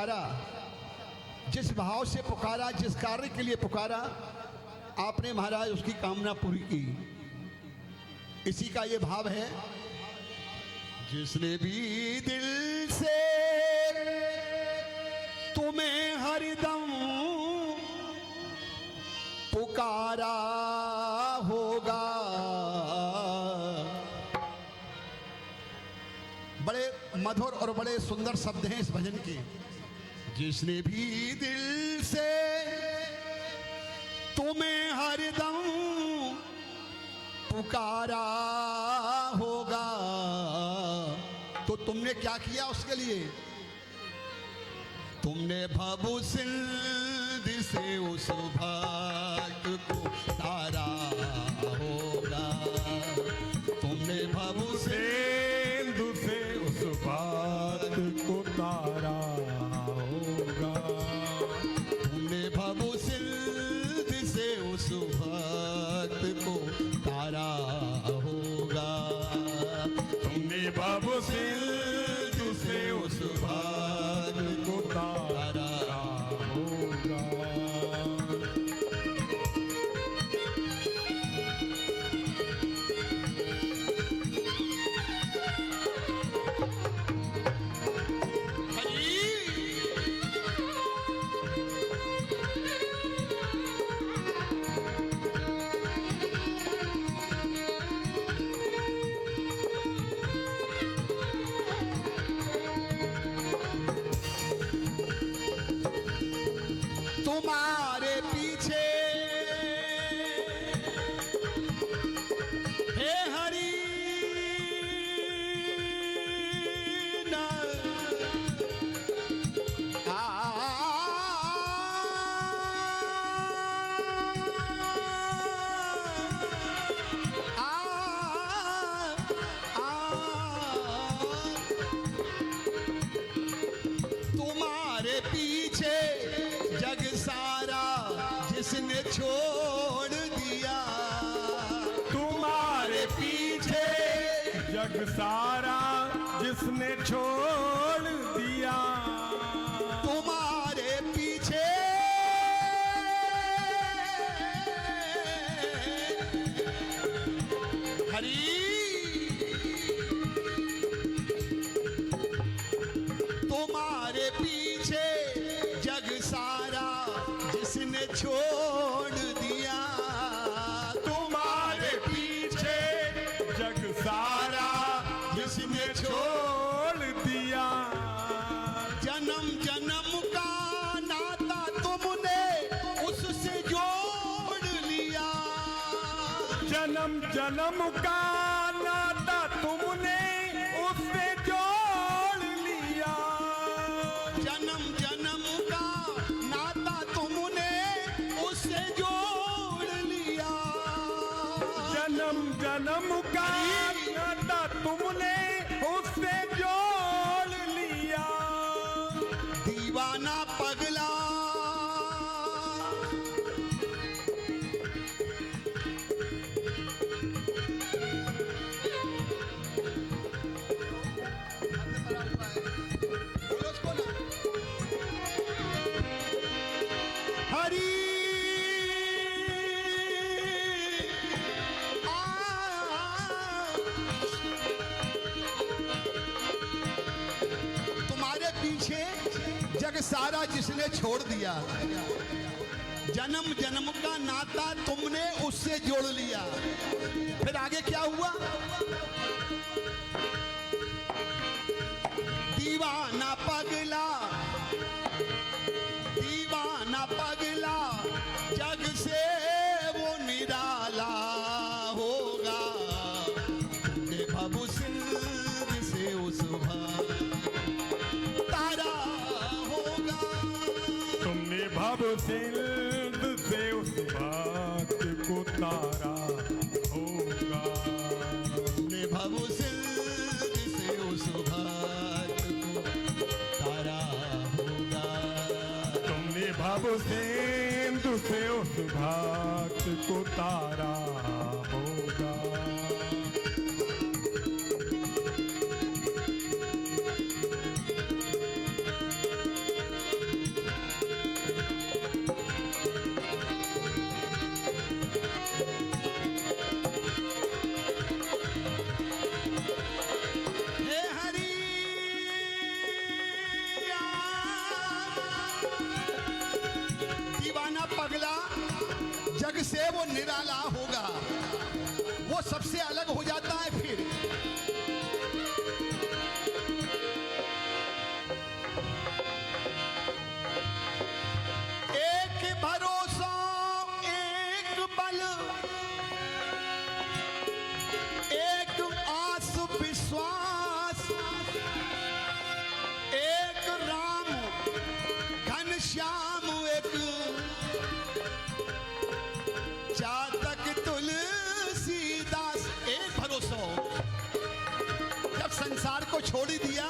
पुकारा, जिस भाव से पुकारा, जिस कार्य के लिए पुकारा, आपने महाराज उसकी कामना पूरी की। इसी का ये भाव है, जिसने भी दिल से तुम्हें हरदम पुकारा होगा। बड़े मधुर और बड़े सुंदर शब्द हैं इस भजन के। जिसने भी दिल से तुम्हें हरदम पुकारा होगा, तो तुमने क्या किया उसके लिए? तुमने भव सिंध से उस भक्त को तारा होगा। तुमने भव सिंध से उस भक्त को तारा होगा। तुमने भव सिंध से उस भक्त को तारा होगा। तुमने भव सिंध से उस भक्त को तारा होगा। तुम्हारे पीछे हे हरि न तुम्हारे पीछे जग सारा जिसने छोड़ दिया। तुम्हारे पीछे जग सारा जिसने छोड़ दिया। तुम्हारे पीछे हरि तुम्हारे पीछे जग सारा जिसने छोड़ दिया। तुम्हारे पीछे जग सारा जिसने छोड़ दिया। जन्म जन्म का नाता तुमने उससे जोड़ लिया। जन्म जन्म का नाता तुमने उससे जोड़ लिया। जन्म जन्म का नाता तुमने उससे जोड़ लिया। जन्म जन्म का नाता तुमने उससे जोड़ लिया। दीवाना पगला हरी तुम्हारे पीछे जग सारा जिसने छोड़ दिया। जन्म जन्म का नाता तुमने उससे जोड़ लिया। फिर आगे क्या हुआ? दीवाना पगला, दीवाना पगला जग से वो निराला होगा। तुमने भव सिंध से उस तारा होगा। तुमने भव सिंध से उस भक्त को तारा होगा। तुमने भव सिंध से उस भक्त को तारा होगा। तुमने भव सिंध से उस भक्त को तारा होगा। जग से वो निराला होगा, वो सबसे अलग हो जाता है। फिर एक भरोसा, एक बल, एक आस विश्वास, एक राम घनश्याम, एक चातक तुलसीदास। एक भरोसा, जब संसार को छोड़ ही दिया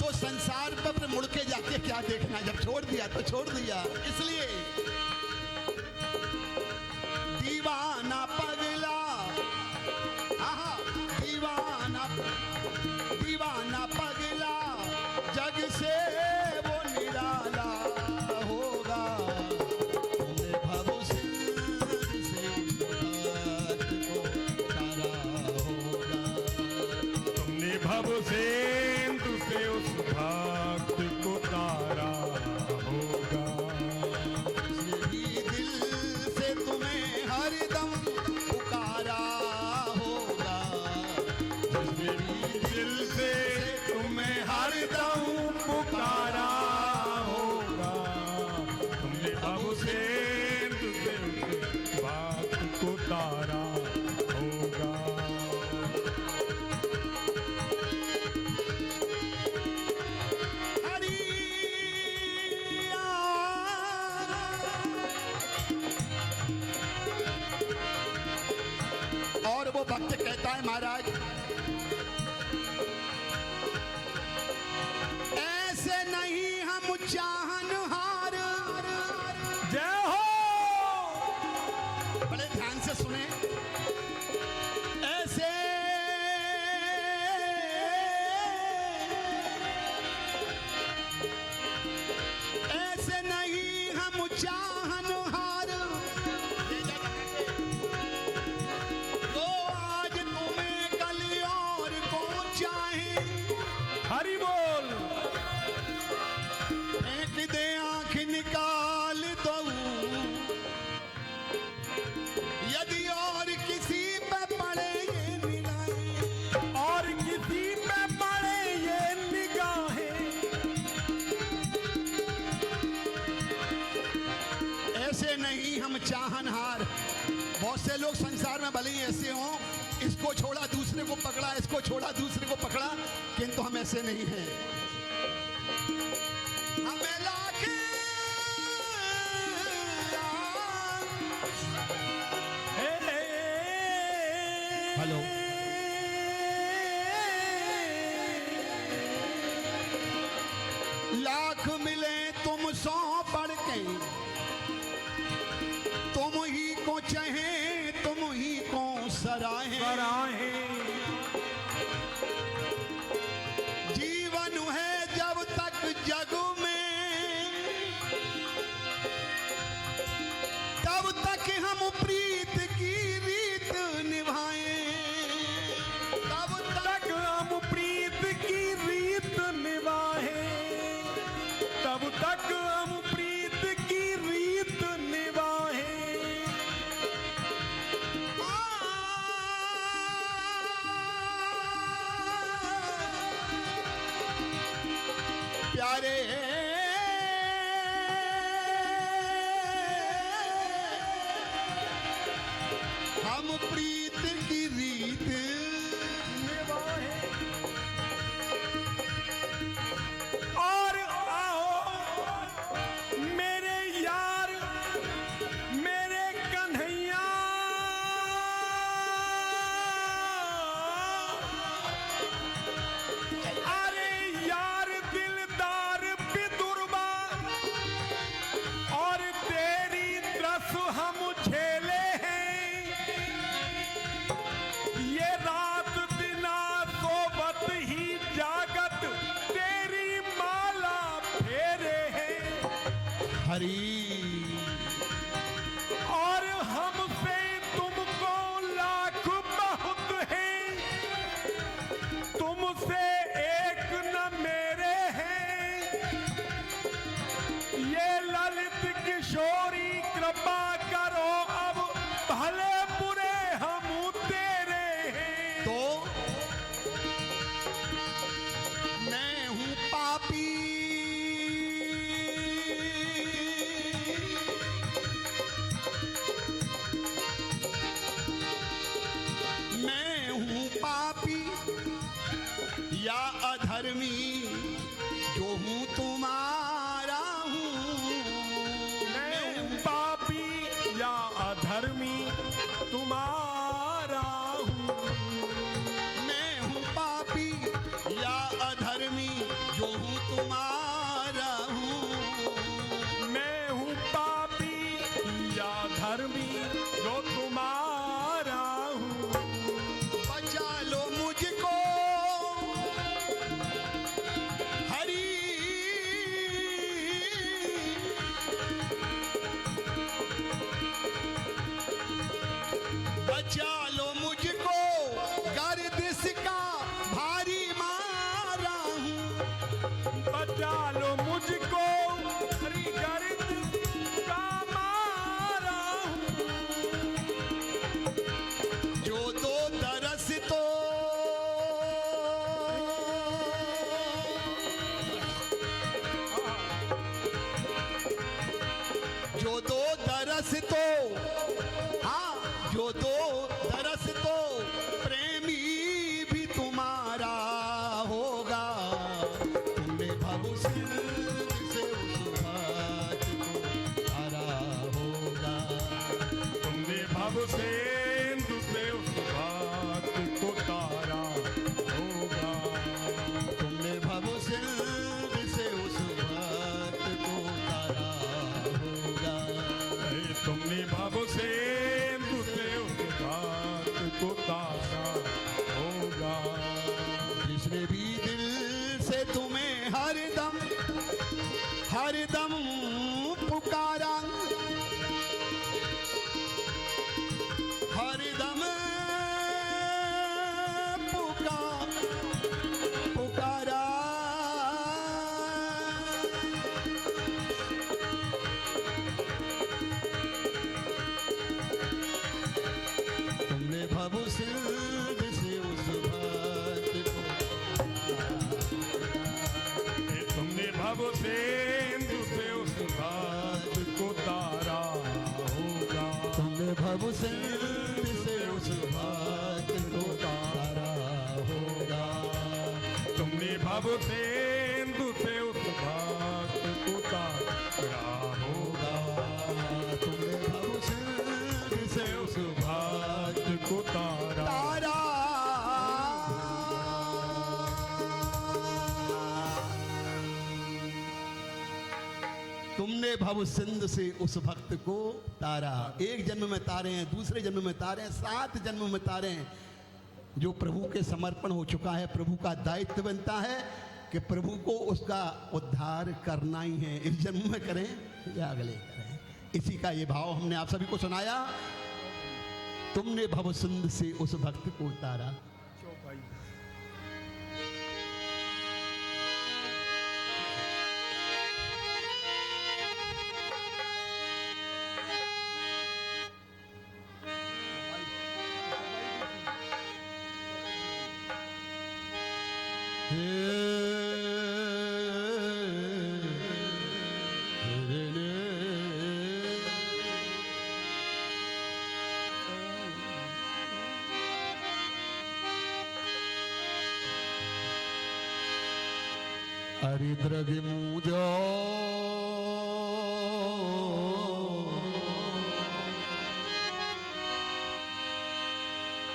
तो संसार पर मुड़ के जाके क्या देखना, जब छोड़ दिया तो छोड़ दिया। इसलिए दीवाना पगला, हाँ दीवाना, दीवाना पगला, जग से वो निराला होगा। तुमने भव सिंधु से भक्त को तारा होगा। तुमने भव सिंधु से उस भक्त को तारा होगा। जिसने भी दिल से तुम्हें हरदम पुकारा होगा। जिसने भी दिल से तुम्हें हरदम पुकारा होगा। तुमने भव सिंधु से उस भक्त को तारा होगा। हरि और वो भक्त कहता है, महाराज ऐसे नहीं हम चाहनहार। जय हो। बड़े ध्यान से सुने, ऐसे ऐसे नहीं हम चाहनहार। तो आज तुम्हें कल और को चाहे, हरि बोल। फेंक दे आंख निकाल दो, यदि और किसी पे पड़े ये निगाहें। और किसी पे पड़े ये निगाहें। ऐसे नहीं हम चाहनहार। बहुत से लोग संसार में भले ही ऐसे हों, इसको छोड़ा दूसरे को पकड़ा, इसको छोड़ा दूसरे को पकड़ा, किंतु हम ऐसे नहीं हैं। हमें लाख हेलो, लाख मिले तुम सौ पढ़ के, तुम ही को चाहे, तुम ही को सराहे। जीवन है जब तक जग में, तब तक हम प्रीत की रीत निभाएं। तब तक हम प्रीत की रीत निभाएं। तब तक हम प्रीत की रीत निभाएं। प्यारे हम प्रीत की रीत निभाएं। और आओ मेरे यार, मेरे कन्हैया, अरे यार दिलदार बिदुर्बा, और तेरी तरस हम झेले हैं। ये रात दिना सोबत ही जागत तेरी माला फेरे हैं। हरी। और हमसे तुमको लाख बहुत हैं, तुमसे एक न मेरे हैं। ये ललित किशोरी कृपा करो अब बचा लो मुझको गर्दिश का भारी मारा हूँ। बचा लो मुझको हरी गर्द का मारा हूँ। जो दो दरस तो जो दो दरस तो हाँ जो दो दरस तो प्रेमी भी तुम्हारा होगा। तुमने भव सिंध से उस बात को तारा होगा। तुमने भव सेंधु से उस बात को तारा होगा। तुमने भव सिंध से उस बात को तारा होगा। तुमने भव सेंधु से उस बात को तारा होगा। जिसने भी दिल से तुम्हें हरदम हरदम पुकारा हरदम पुकारा तुमने भव सिंध से उस बात को तुमने भव सेंधु से उस बात को तारा होगा। तुमने भव सिंध से उस बात को तारा होगा। तुमने भव सेंधु से उस बात को तारा होगा। तुमने भव सिंध से उस बात को तारा तारा तुमने भव सिंध से उस भक्त को तारा। एक जन्म में तारे हैं, दूसरे जन्म में तारे हैं, 7 जन्म में तारे हैं। जो प्रभु के समर्पण हो चुका है, प्रभु का दायित्व बनता है कि प्रभु को उसका उद्धार करना ही है। इस जन्म में करें या अगले करें। इसी का ये भाव हमने आप सभी को सुनाया। तुमने भव सिंध से उस भक्त को तारा। हरिद्रग मुझो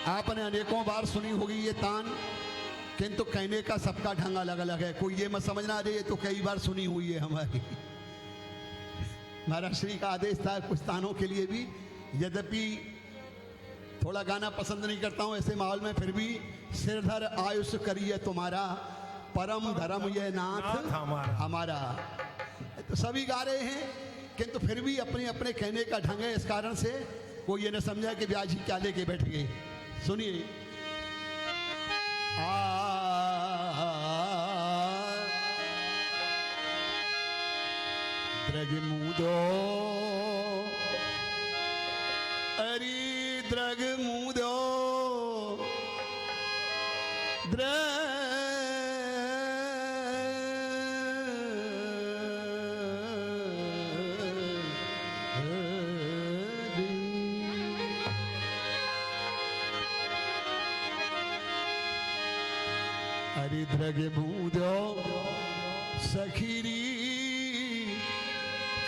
आपने अनेकों बार सुनी होगी ये तान, किंतु कहने का सबका ढंग अलग अलग है। कोई ये मत समझना रे ये तो कई बार सुनी हुई है हमारी। महाराज श्री का आदेश था कुछ तानों के लिए भी, यद्यपि थोड़ा गाना पसंद नहीं करता हूं ऐसे माहौल में, फिर भी सिरधर आयुष करिए तुम्हारा, परम धर्म ये नाथ हमारा। तो सभी गा रहे हैं, किंतु फिर भी अपने अपने कहने का ढंग है। इस कारण से कोई ये न समझा कि ब्याज ही क्या लेके बैठ गए। सुनिए द्रग मुदो अरे द्रग मुदो हरिद्रग बूंदो सखीरी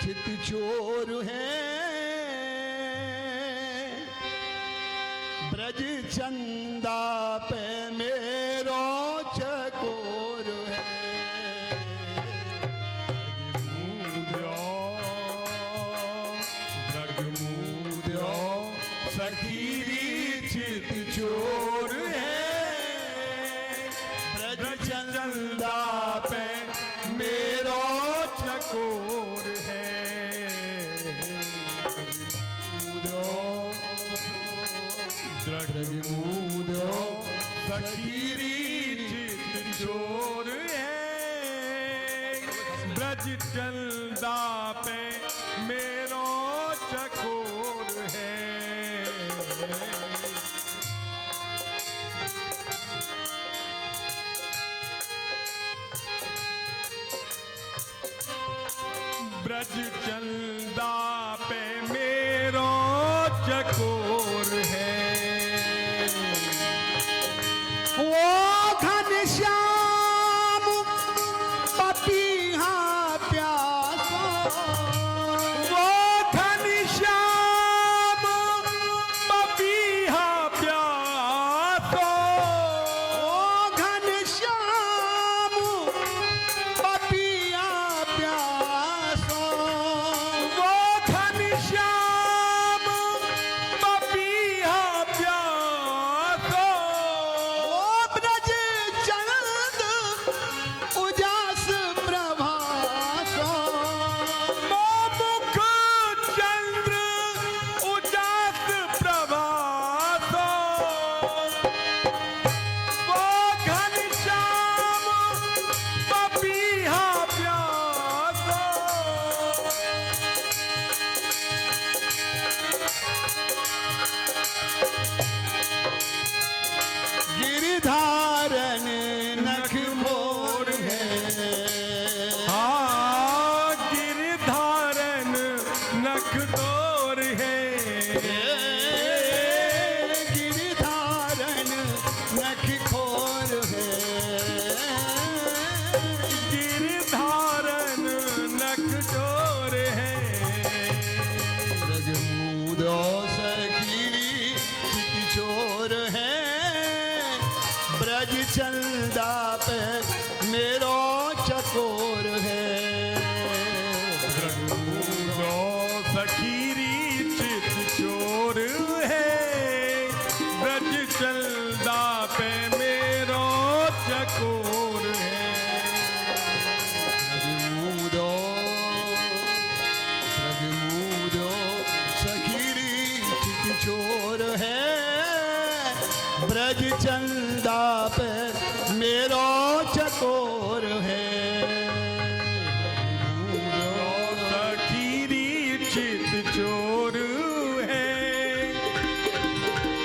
चित चोर है, ब्रज चंदा पे मेरो चकोर है। द्रग मूंदो सखीरी चित चोर है, चंदा पे मेरो चकोर है। ब्रजमूदो सखीरी चित चोर है, ब्रज चंदा पे मेरो चकोर है। ब्रज चंदा पे मेरो चकोर है। वो घनश्याम पपीहा प्यासा, वो घनश्याम पपीहा प्यासा, वो घनश्याम पपीहा प्यासा, वो घनश्याम पपीहा प्यासा, वो ब्रज चंद उजास प्रभासा, मुख चंद्र उजास प्रभासा, वो घनश्याम पपीहा प्यासा। गिरधारन नख मोर है, हाँ गिरधारन नख तोर है, गिरधारन नख खोर है, गिरधारन नख तोर है। ब्रजमूदो सखी चित चोर है, ब्रज चंदा पे मेरो चकोर है। ब्रजमूदो सखीरी चित चोर है, ब्रज चंदा पे मेरो चकोर है। ब्रजमूदो सखीरी चित चोर है, ब्रज चंदा पे मेरो चकोर है। सखीरी चित चोर है,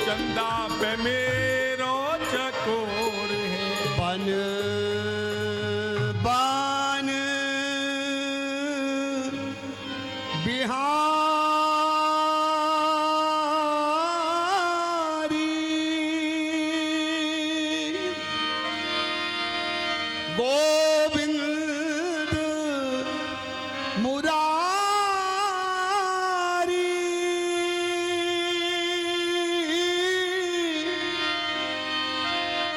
चंदा पे मेरो चकोर है। बन बान बिहारी, गोविंद मुरारी,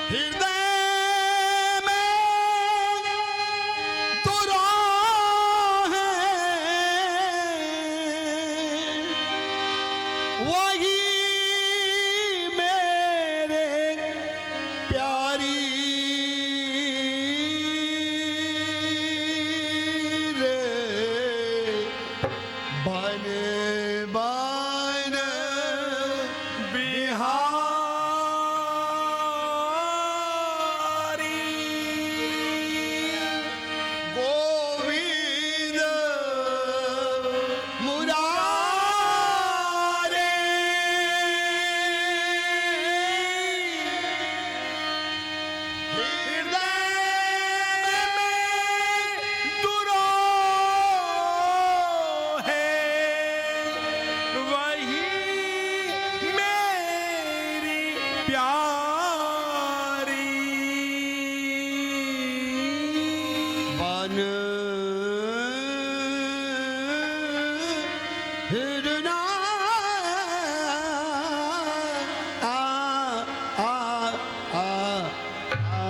हृदय में तुरा है, वही मेरे प्यारी रे। बन बन बिहारी, गोविंद मुरारे, हृदय में दुरो है, वही मेरी प्यारी। बन हिरना आ आ आ आ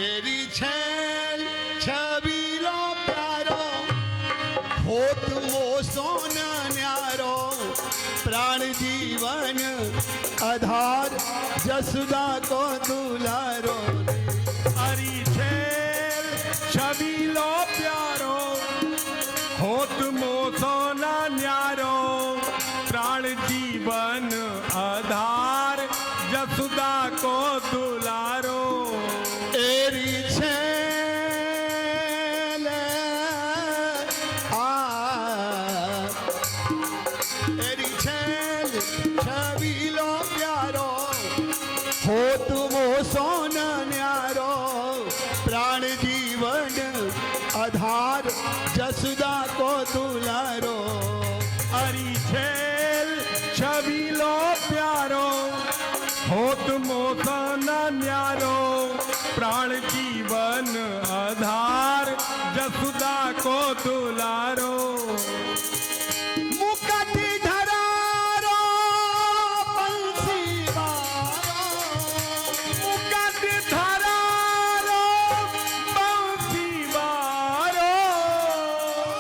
एरी छेल छबीलो प्यारो, होत वो सोना न्यारो, प्राण जीवन आधार जसुदा को दुलारो। हरी छेल छबीलो प्यारो, होत मोसो ना न्यारो, प्राण जीवन आधार जसुदा को दुलारो। अरी छेल छवि लो प्यारो, होत मोसा न न्यारो, प्राण जीवन आधार जसुदा को दुलारो। मुकट धरारो बंसी बारो, मुकट धरारो बंसी बारो,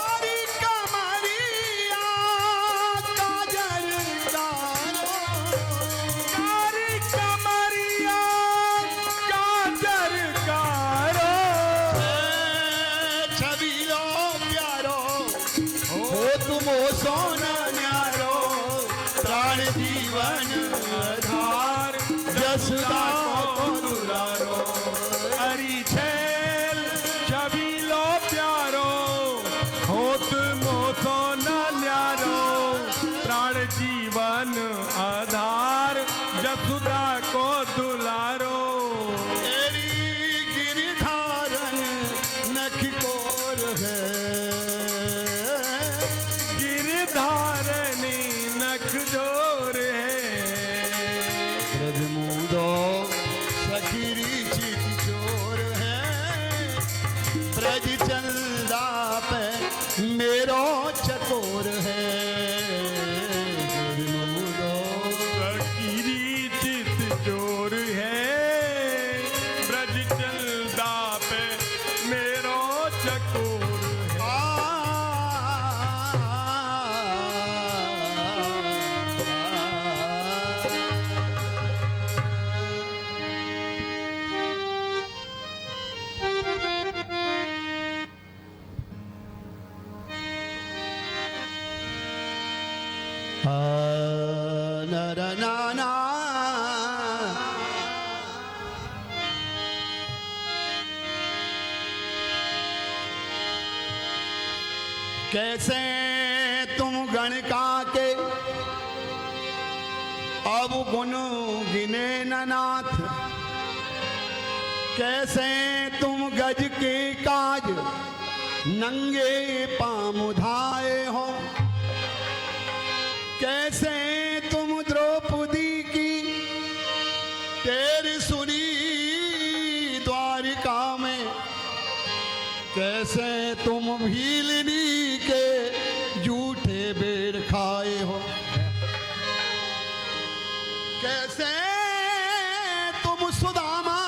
हरी कमरिया काजर गारो। कारी कमरिया काजर कारो। छवि लो प्यारो, हो तुम सोना न्यारो, प्राण जीवन आधार जसुदा को दुलारो। हरी छेल छवि लो प्यारो, होत मोसो न न्यारो, प्राण जीवन आधार जसुदा को दुलारो। तेरी गिरधारन नख कोर है, गिरधारणी नख जोर है। ब्रज मूदो सखीरी चित चोर है, ब्रज चंदा पे मेरो चकोर है। ब्रज मूदो फकीरी चित जोर है, ब्रज चलदा पे मेरो चकोर है। नर नाना कैसे तुम गणका के अब गुण गिने न नाथ, कैसे तुम गज के काज नंगे पामुधाए हो, कैसे तुम द्रौपदी की तेरी सुनी द्वारिका में, कैसे तुम भीलनी के जूठे बेर खाए हो, कैसे तुम सुदामा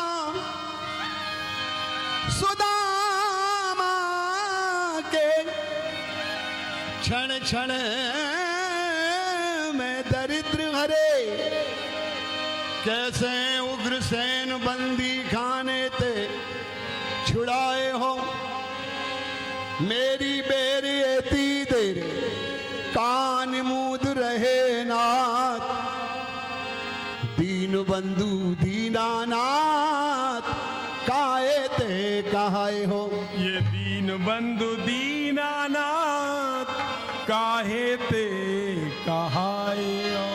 सुदामा के क्षण क्षण में दरिद्र हरे, कैसे उग्रसेन बंदी खाने ते छुड़ाए हो, मेरी बेर एती देर कान मूद रहे नाथ, दीन बंधु दीनानाथ काहे ते कहाए हो। ये दीन बंधु दीनानाथ काहे ते कहाए हो।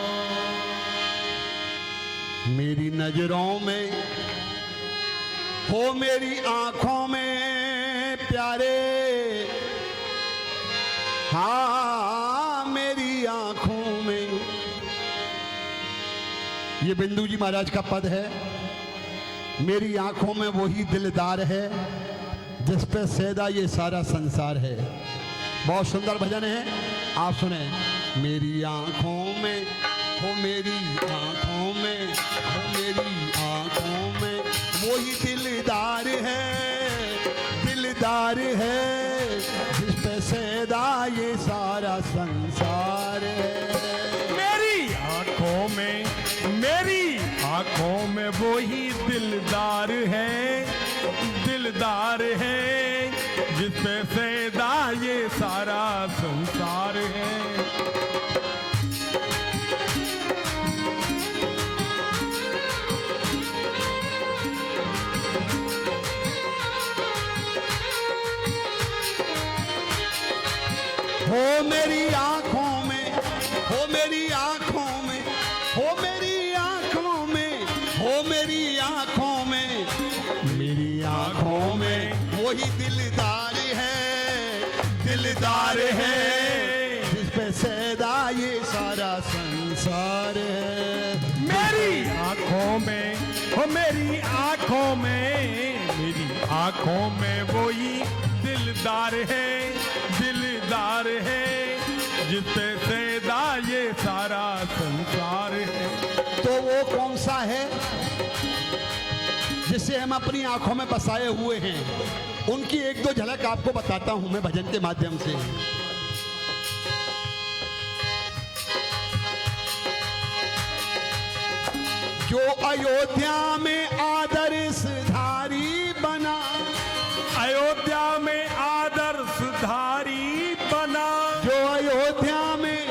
मेरी नजरों में हो, मेरी आंखों में प्यारे, हाँ मेरी आंखों में। ये बिंदु जी महाराज का पद है। मेरी आंखों में वही दिलदार है जिस पे सैदा ये सारा संसार है। बहुत सुंदर भजन है, आप सुने। मेरी आंखों में हो, मेरी आंखों में हो, मेरी आंखों में वही दिलदार है, दिलदार है जिस पे सैदा ये सारा संसार है। मेरी आंखों में, मेरी आंखों में वही दिलदार है, दिलदार है जिस पे सैदा ये सारा संसार है। हो मेरी आंखों में, हो मेरी आंखों में, हो मेरी आंखों में, हो मेरी आंखों में, मेरी आंखों में वही दिलदार है, दिलदार है, जिस पे सैदा ये सारा संसार है। मेरी आंखों में, हो मेरी आंखों में, मेरी आंखों में वही दिलदार है, दिलदार है, जिस पे सैदा ये सारा संसार है। तो वो कौन सा है जिसे हम अपनी आंखों में बसाए हुए हैं? उनकी एक दो झलक आपको बताता हूं मैं भजन के माध्यम से। जो अयोध्या में आदर्श धारी बना, अयोध्या में आदर्श धारी बना, जो अयोध्या में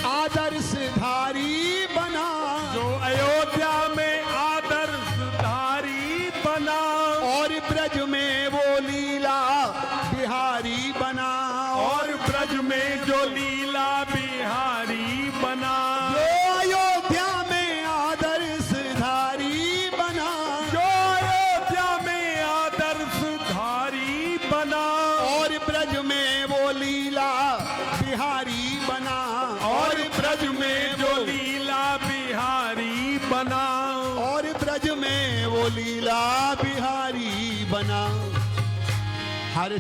आदर्श धारी बना, जो अयोध्या में आदर्श धारी बना, और ब्रज में वो लीला बिहारी बना, और ब्रज में जो लीला बिहारी बना, जो अयोध्या में आदर्श धारी बना, जो अयोध्या में आदर्श धारी बना, और ब्रज में वो लीला बिहारी बना, और ब्रज में जो लीला बिहारी बना, और ब्रज में वो लीला बिहारी बना। हर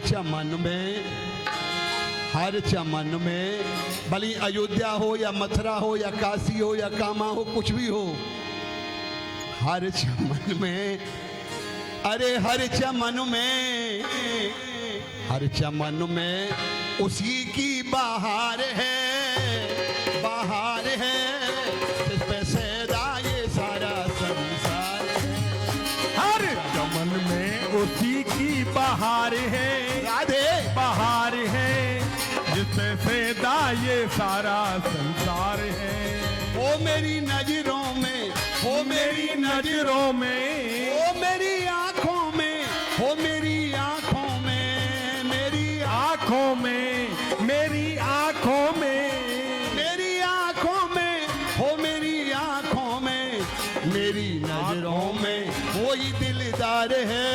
चमन में भली अयोध्या हो या मथुरा हो या काशी हो या कामा हो, कुछ भी हो, हर चमन में, अरे हर चमन में उसी की बहार है, बहार है, जिस पे सैदा ये सारा संसार है। हर चमन में उसी की बहार है, राधे बहार है, जिससे सैदा ये सारा संसार है। ओ मेरी नजरों में, ओ मेरी नजरों में, ओ मेरी आंखों में, ओ मेरी आंखों में, मेरी आंखों में, मेरी आंखों में, मेरी आंखों में, हो मेरी आंखों में, मेरी नजरों में वही दिलदार है,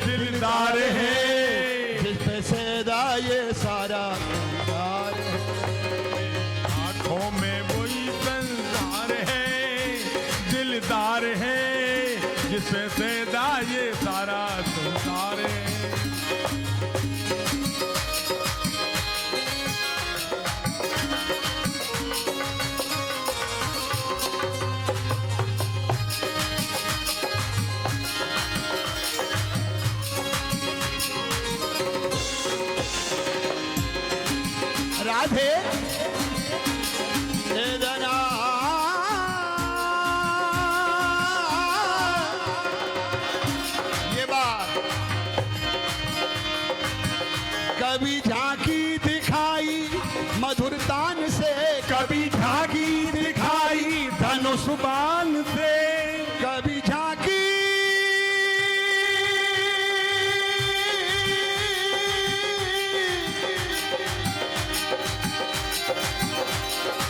दिलदार है, जिस पे सैदा ये सारा संसार है। आंखों में वही संसार है, दिलदार है, जिससे सैदा ये सारा संसार है। राधे वेदना ये बात कभी झांकी दिखाई मधुर तान से, कभी झांकी दिखाई धनुष बाण से, कभी झांकी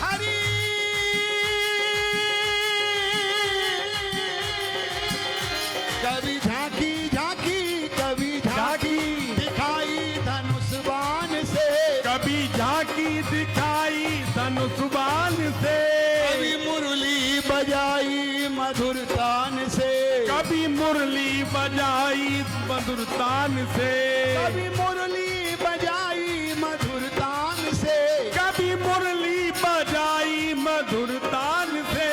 हरी कभी झांकी झांकी, कभी झांकी दिखाई धनुष बाण से, कभी झांकी दिखाई धनुष बाण से, कभी मुरली बजाई मधुर तान से, कभी मुरली बजाई मधुर तान से, कभी मुरली बजाई मधुर तान से, कभी मुरली बजाई मधुर तान से,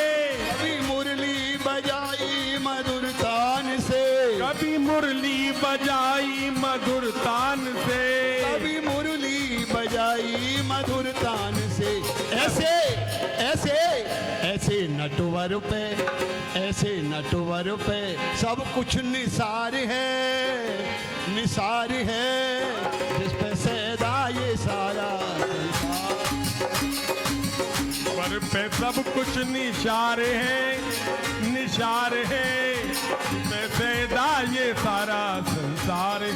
कभी मुरली बजाई मधुर तान से, कभी मुरली बजाई मधुर तान से, कभी मुरली बजाई मधुर तान से। ऐसे ऐसे ऐसे नटवर पे, ऐसे नटवर पे सब कुछ निसार है, निसार है, जिस पे सैदा ये सारा संसार। पर पे सब कुछ निशार है, निशार है, पे सैदा ये सारा संसार है।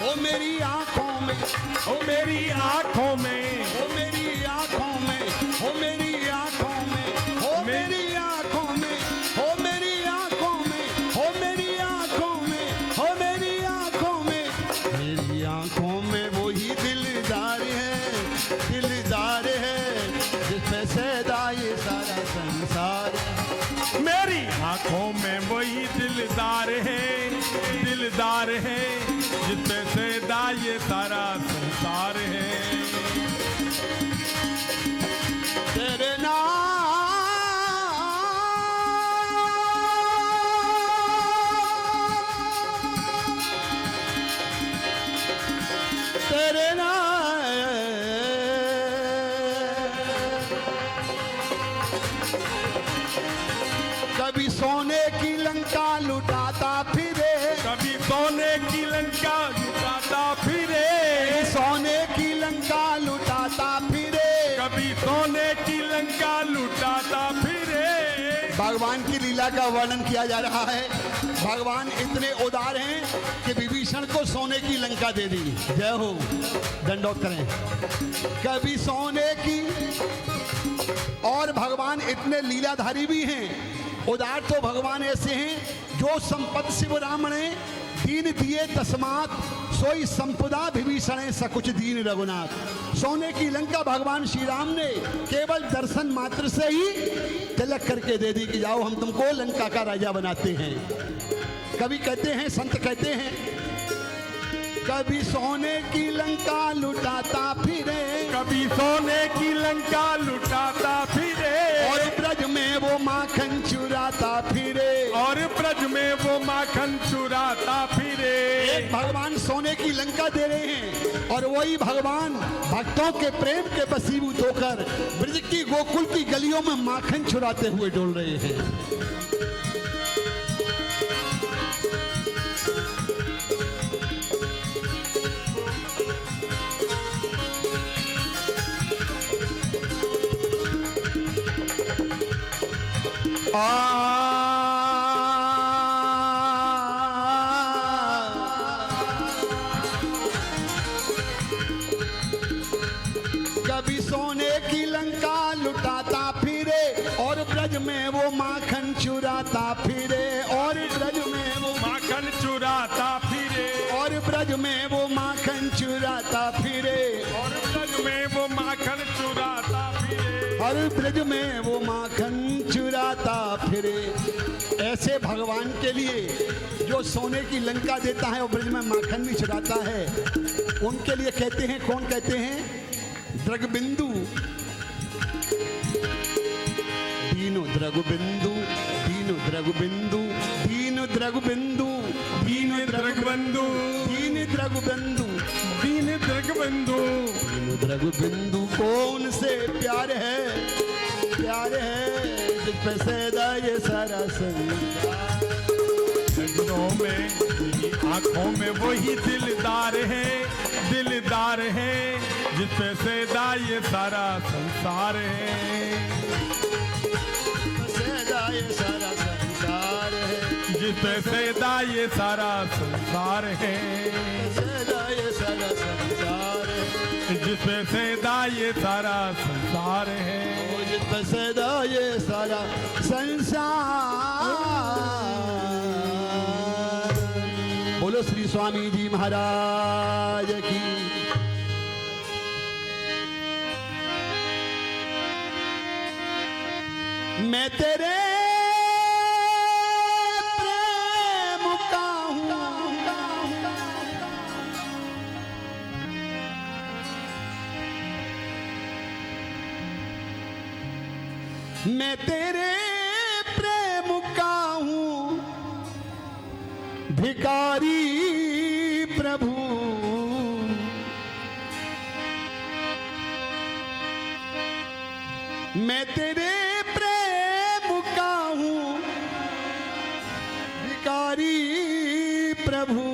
ओ मेरी आंखों में, ओ मेरी आंखों में, ओ मेरी आंखों में, ओ मेरी आंखों में, ओ मेरी आंखों में, ओ मेरी आंखों में, ओ मेरी आंखों में, ओ मेरी आंखों में, मेरी आंखों में वही दिलदार है जिस पे सैदा ये सारा संसार है। मेरी आंखों में वही दिलदार है जिस पे सैदा ये सारा संसार है। तेरे नाम कभी सोने की लंका लुटाता फिरे, कभी सोने की लंका लुटाता फिरे, सोने की लंका लुटाता फिरे, कभी सोने की लंका लुटाता फिरे। भगवान की लीला का वर्णन किया जा रहा है। भगवान इतने उदार हैं कि विभीषण को सोने की लंका दे दी। जय हो, दंडोत करें। कभी सोने की, और भगवान इतने लीलाधारी भी हैं। उदार तो भगवान ऐसे हैं जो संपद शिव राम ने दीन दिए तस्मात सोई संपदा विभीषण सकुच दीन रघुनाथ। सोने की लंका भगवान श्री राम ने केवल दर्शन मात्र से ही तिलक करके दे दी कि जाओ हम तुमको लंका का राजा बनाते हैं। कभी कहते हैं, संत कहते हैं, कभी सोने की लंका लुटाता फिरे, कभी सोने की लंका लुटाता फिरे, और ब्रज में वो माखन चुराता फिरे, और ब्रज में वो माखन चुराता फिरे। एक भगवान सोने की लंका दे रहे हैं और वही भगवान भक्तों के प्रेम के वशीभूत होकर ब्रज की गोकुल की गलियों में माखन चुराते हुए डोल रहे हैं। कभी सोने की लंका लुटाता फिरे, और ब्रज में वो माखन चुराता फिरे, और ब्रज में वो माखन चुराता फिरे, और ब्रज में वो माखन चुराता फिरे, और ब्रज में वो माखन चुराता फिरे, हर ब्रज में वो माखन चुराता फिरे। ऐसे भगवान के लिए जो सोने की लंका देता है और ब्रज में माखन भी चुराता है, उनके लिए कहते हैं, कौन कहते हैं? द्रगबिंदु, दीनो द्रगबिंदु, दीनो द्रगबिंदु, दीनो द्रगबिंदु, दीन द्रगबंधु, दीन द्रगबिंदु, दीन द्रगबंधु, दीन द्रगबिंदु। कौन से प्यार है, प्यार है जिस पे सैदा ये सारा संसार। नजरों में, मेरी आंखों में वही दिलदार है, दिलदार है जिस पे सैदा ये सारा संसार है, सैदा ये सारा संसार है, जिस पे सैदा ये सारा संसार है, सैदा ये सारा संसार है, जिस पे सैदा ये सारा संसार है, जिस पे सैदा ये सारा संसार। बोलो श्री स्वामी जी महाराज की। मैं तेरे प्रेम का हूँ, मैं तेरे प्रेम का हूँ भिखारी प्रभु। मैं तेरे प्रभु,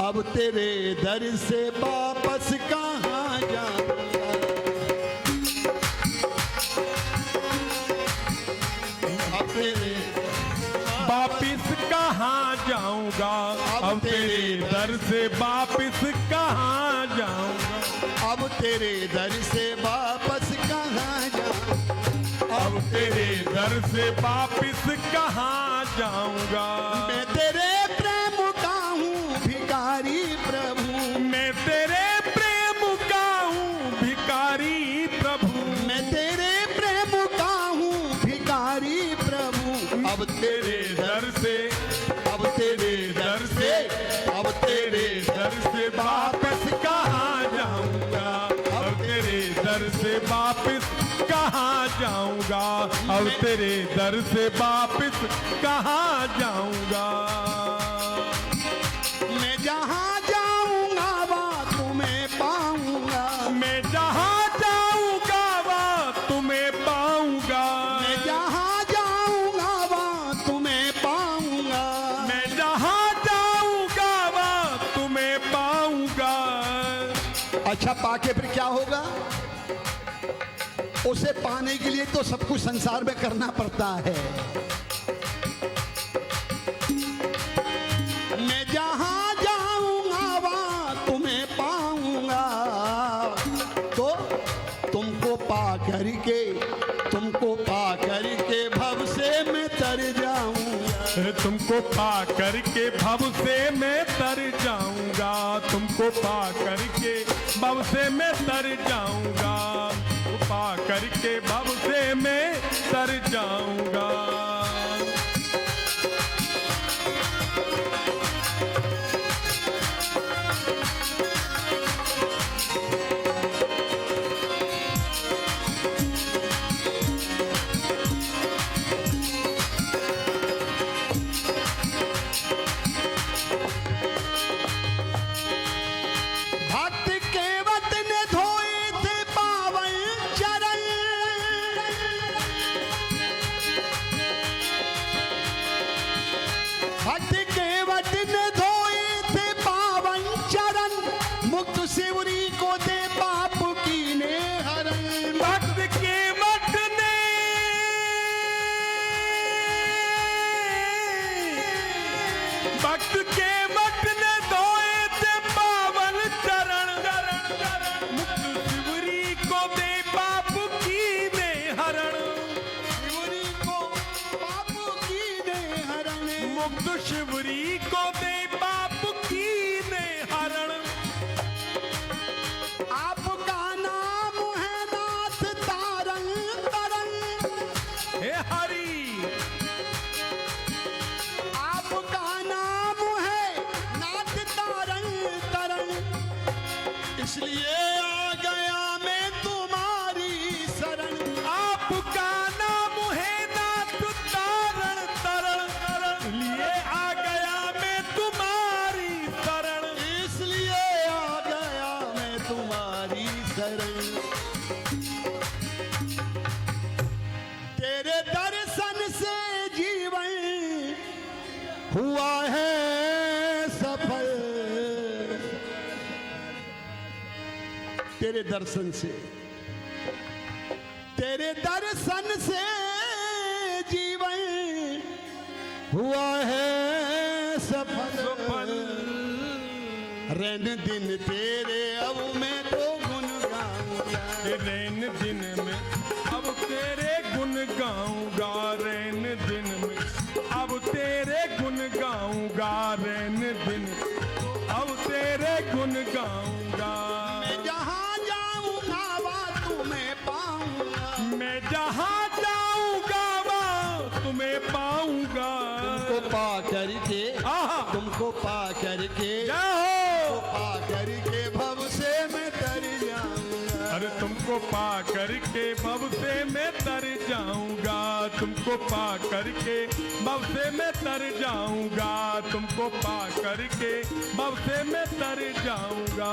अब तेरे दर से वापस कहाँ जाऊंगा, अब तेरे वापिस कहाँ जाऊंगा, अब तेरे दर से वापिस कहाँ जाऊंगा, अब तेरे दर से वापस कहाँ जाऊंगा, अब तेरे दर से वापिस कहाँ जाऊंगा। मैं तेरे प्रेम का हूँ अब तेरे दर से वापिस कहाँ जाऊंगा। मैं जहाँ जाऊंगा वहाँ तुम्हें पाऊंगा। मैं जहाँ जाऊंगा वहाँ तुम्हें पाऊंगा। मैं जहाँ जाऊंगा वहाँ तुम्हें पाऊंगा। मैं जहाँ जाऊंगा वहाँ तुम्हें पाऊंगा। अच्छा, पाके फिर क्या होगा? उसे पाने के लिए तो सब कुछ संसार में करना पड़ता है। मैं जहाँ जाऊंगा वहाँ तुम्हें पाऊंगा। तो तुमको पा करके भव से मैं तर जाऊंगा। तुमको पा करके भव से मैं तर जाऊंगा। तुमको पा करके भव से मैं तर जाऊंगा। पा करके भव से मैं तर जाऊंगा। भक्त केवट ने धोए थे पावन चरण। भक्त केवट ने धोए थे पावन चरण। मुक्त शिवरी को दे पाप कीने हरण। भक्त के मठ ने भक्त के मठ ने धोए थे पावन चरण। मुक्त शिवरी को दे पाप कीने हरण। शिवरी को पाप कीने हरण। मुक्त शिवरी को दे पाप कीने हरण। आपका नाम है नाथ तारण तारण। हे हरि आपका नाम है नाथ तारण तारण। इसलिए आ गया मैं तुम्हारी शरण। आपका नाम है नाथ तारण तरण। इसलिए आ गया मैं तुम्हारी शरण। इसलिए आ गया मैं तुम्हारी शरण। तेरे दर्शन से जीवन हुआ है सफल। तेरे दर्शन से, तेरे दर्शन से जीवन हुआ है सफल। रैन दिन तेरे अब मैं तो गुन गाऊंगा। रैन दिन में अब तेरे गुण गाऊंगा। रैन दिन में अब तेरे गुण गाऊंगा। रैन दिन अब तेरे गुण गाऊंगा। मैं जहाँ जाऊंगा वहाँ तुम्हें पाऊंगा। मैं जहाँ जाऊंगा वहाँ तुम्हें पाऊंगा। तुमको पा करके, आहा तुमको पा करके, जाओ। पा करके भव से मैं तर जाऊंगा। अरे तुमको पा करके भव से मैं तर जाऊंगा। तुमको पा करके भव से मैं तर जाऊंगा। तुमको पा करके भव से मैं तर जाऊंगा।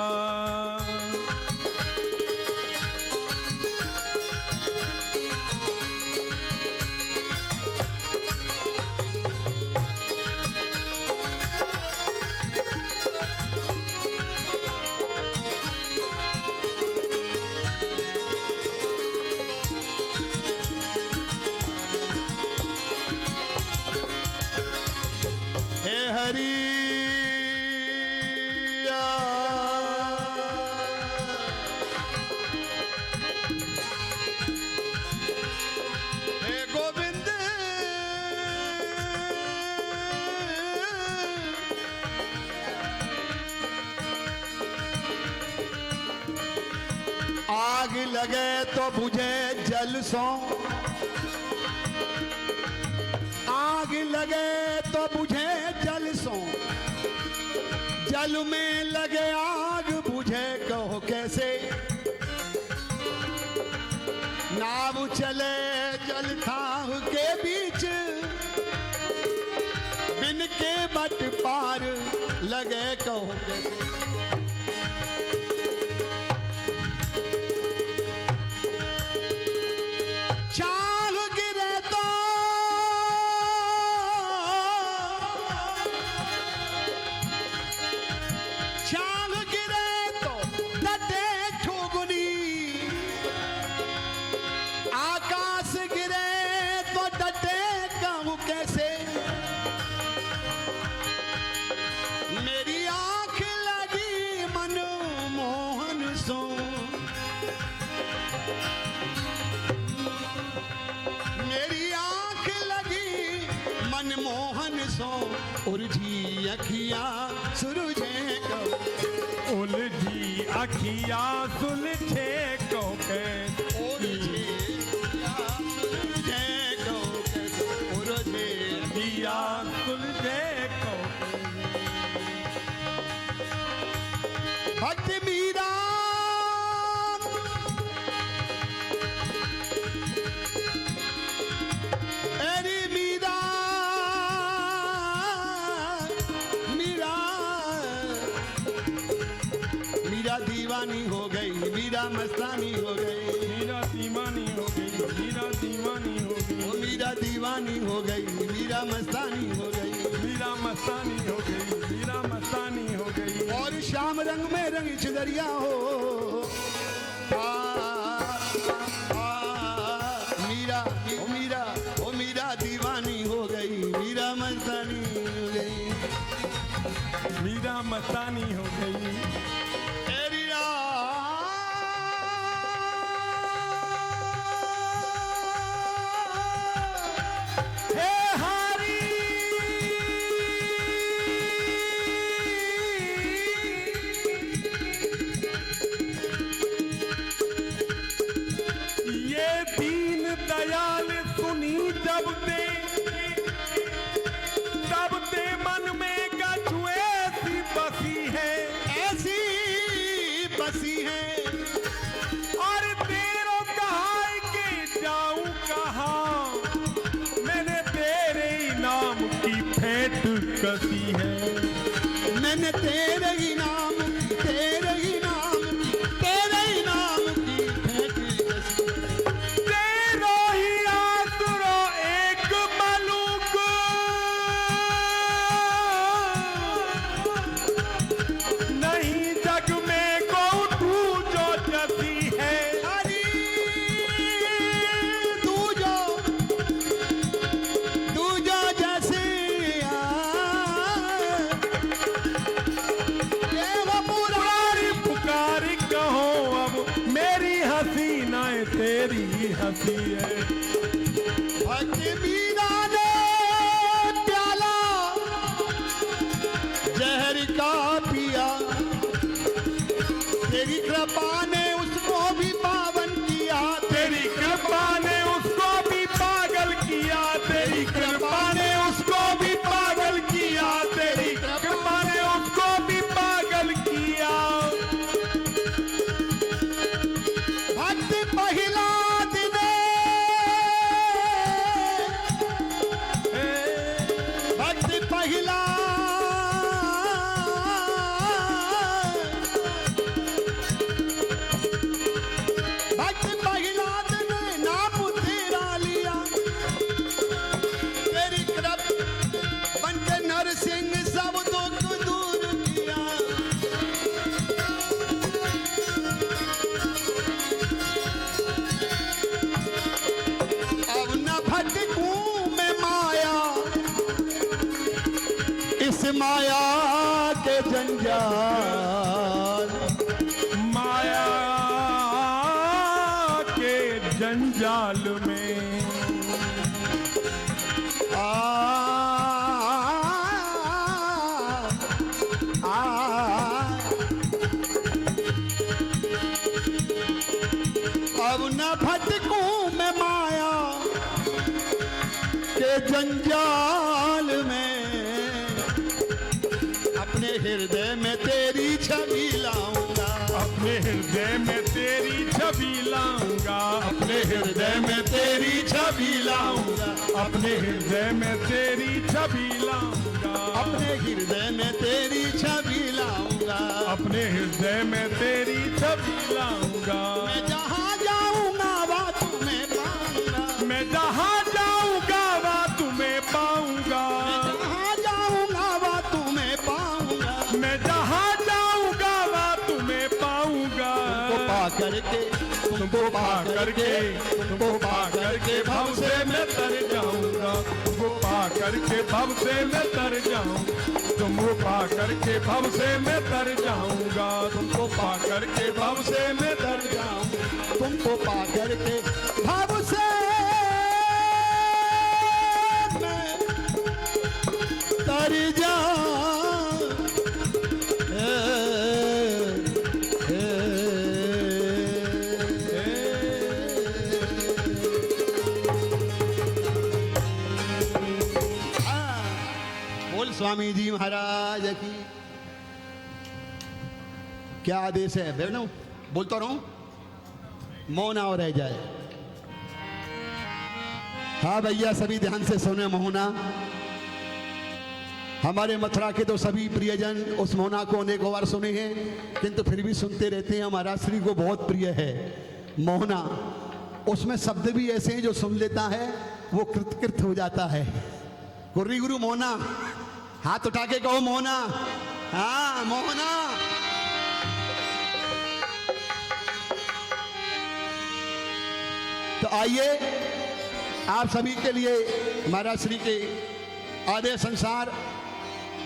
हे हरि हे गोविंद आग लगे तो बुझे जल सो। आग लगे तो बुझे जल सो। जल में लगे आग बुझे कहो कैसे। नाव चले जल पार लगे कहो कैसे। चाल गिरे तो चाल गिरे तो डटे ठुगनी, आकाश गिरे तो डटे कहूं कैसे। मेरी आंख लगी मनमोहन सो, मेरी आंख लगी मनमोहन सो, उलझी अखियां सुलझे को, उलझी अखियां सुलझे को कैसे। उलझी अखियां सुलझे को कैसे, उलझे अखियां सुलझे को भक्त मीरा अरे मीरा मीरा मीरा दीवानी हो गई, मीरा मस्तानी हो गई, मीरा दीवानी हो गई, मीरा दीवानी हो गई, वो मीरा दीवानी हो गई, मीरा मस्तानी हो गई। मीरा मस्तानी हो गई, मीरा मस्तानी हो गई। और श्याम रंग में रंग चुदरिया हो, मीरा ओ मीरा ओ मीरा दीवानी हो गई, मीरा मस्तानी हो गई। मीरा मस्तानी हो गई। तेरी हे हरी ये दीन दयाल सुनी जब ते, तब ते मन में कछुए सी बसी है, ऐसी बसी है। और तेरो कहा के जाऊं कहाँ, मैंने तेरे ही नाम की भेंट कसी है। मैंने तेरे ही नाम की, तेरे ही नाम की, तेरे ही नाम की भेंट कसी। तेरो ही आसरो एक मलूक, नहीं जग में को तू जो जसी है। हरी तू जो जैसे ये वो पुरारी पुकारी कहो अब मेरी हंसी ना तेरी हंसी है। भक्त मीरा ने प्याला जहर का पिया, तेरी कृपा ने उसको भी पावन किया, तेरी कृपा ने उसको भी पागल किया, तेरी कृपा ने उसको भी पागल किया, तेरी कृपा ने उसको भी पागल किया। भक्त पहिला दिन भक्त पहिला भक्त पहिला दिन नाम तेरा लिया, तेरी कृप बन के नरसिंह सब दुख दूर किया। अब न भटकूं मैं माया, इस माया के जंजाल, माया के जंजाल में आ, आ, अब न भटकूं मैं माया के जंजाल में, अपने हृदय में तेरी छवि लाऊंगा, अपने हृदय में तेरी छवि लाऊंगा, अपने हृदय में तेरी छवि लाऊंगा, अपने हृदय में तेरी छवि लाऊंगा, अपने हृदय में तेरी छवि लाऊंगा, अपने हृदय में तेरी छवि लाऊंगा। मैं जहाँ जाऊंगा वहाँ तुम्हें पाऊंगा, मैं जहाँ जाऊंगा वहाँ तुम्हें पाऊंगा, जहाँ जाऊंगा वहाँ तुम्हें पाऊंगा, मैं जहाँ जाऊंगा वहाँ तुम्हें पाऊंगा। तुमको पा करके, तुमको पा करके, तुमको पा करके भव से मैं तर जाऊंगा, तुमको पा करके भव से मैं तर जाऊं, तुमको पा करके भव से मैं तर जाऊंगा, तुमको पा करके भव से मैं तर जाऊं, तुमको पा करके भाव से मैं तर जाऊं। बोल स्वामी जी महाराज की। क्या आदेश है बहनों? बोलता रहूं, मौन और रह जाए। हाँ भैया, सभी ध्यान से सुने। मोहना, हमारे मथुरा के तो सभी प्रियजन उस मोहना को अनेकों बार सुने हैं, किंतु फिर भी सुनते रहते हैं। हमारा श्री को बहुत प्रिय है मोहना। उसमें शब्द भी ऐसे हैं जो सुन लेता है वो कृतकृत हो जाता है। गुर्री गुरु मोहना, हाथ उठा के कहो मोहना। हाँ मोहना। तो आइए, आप सभी के लिए महाराज श्री के आदेश अनुसार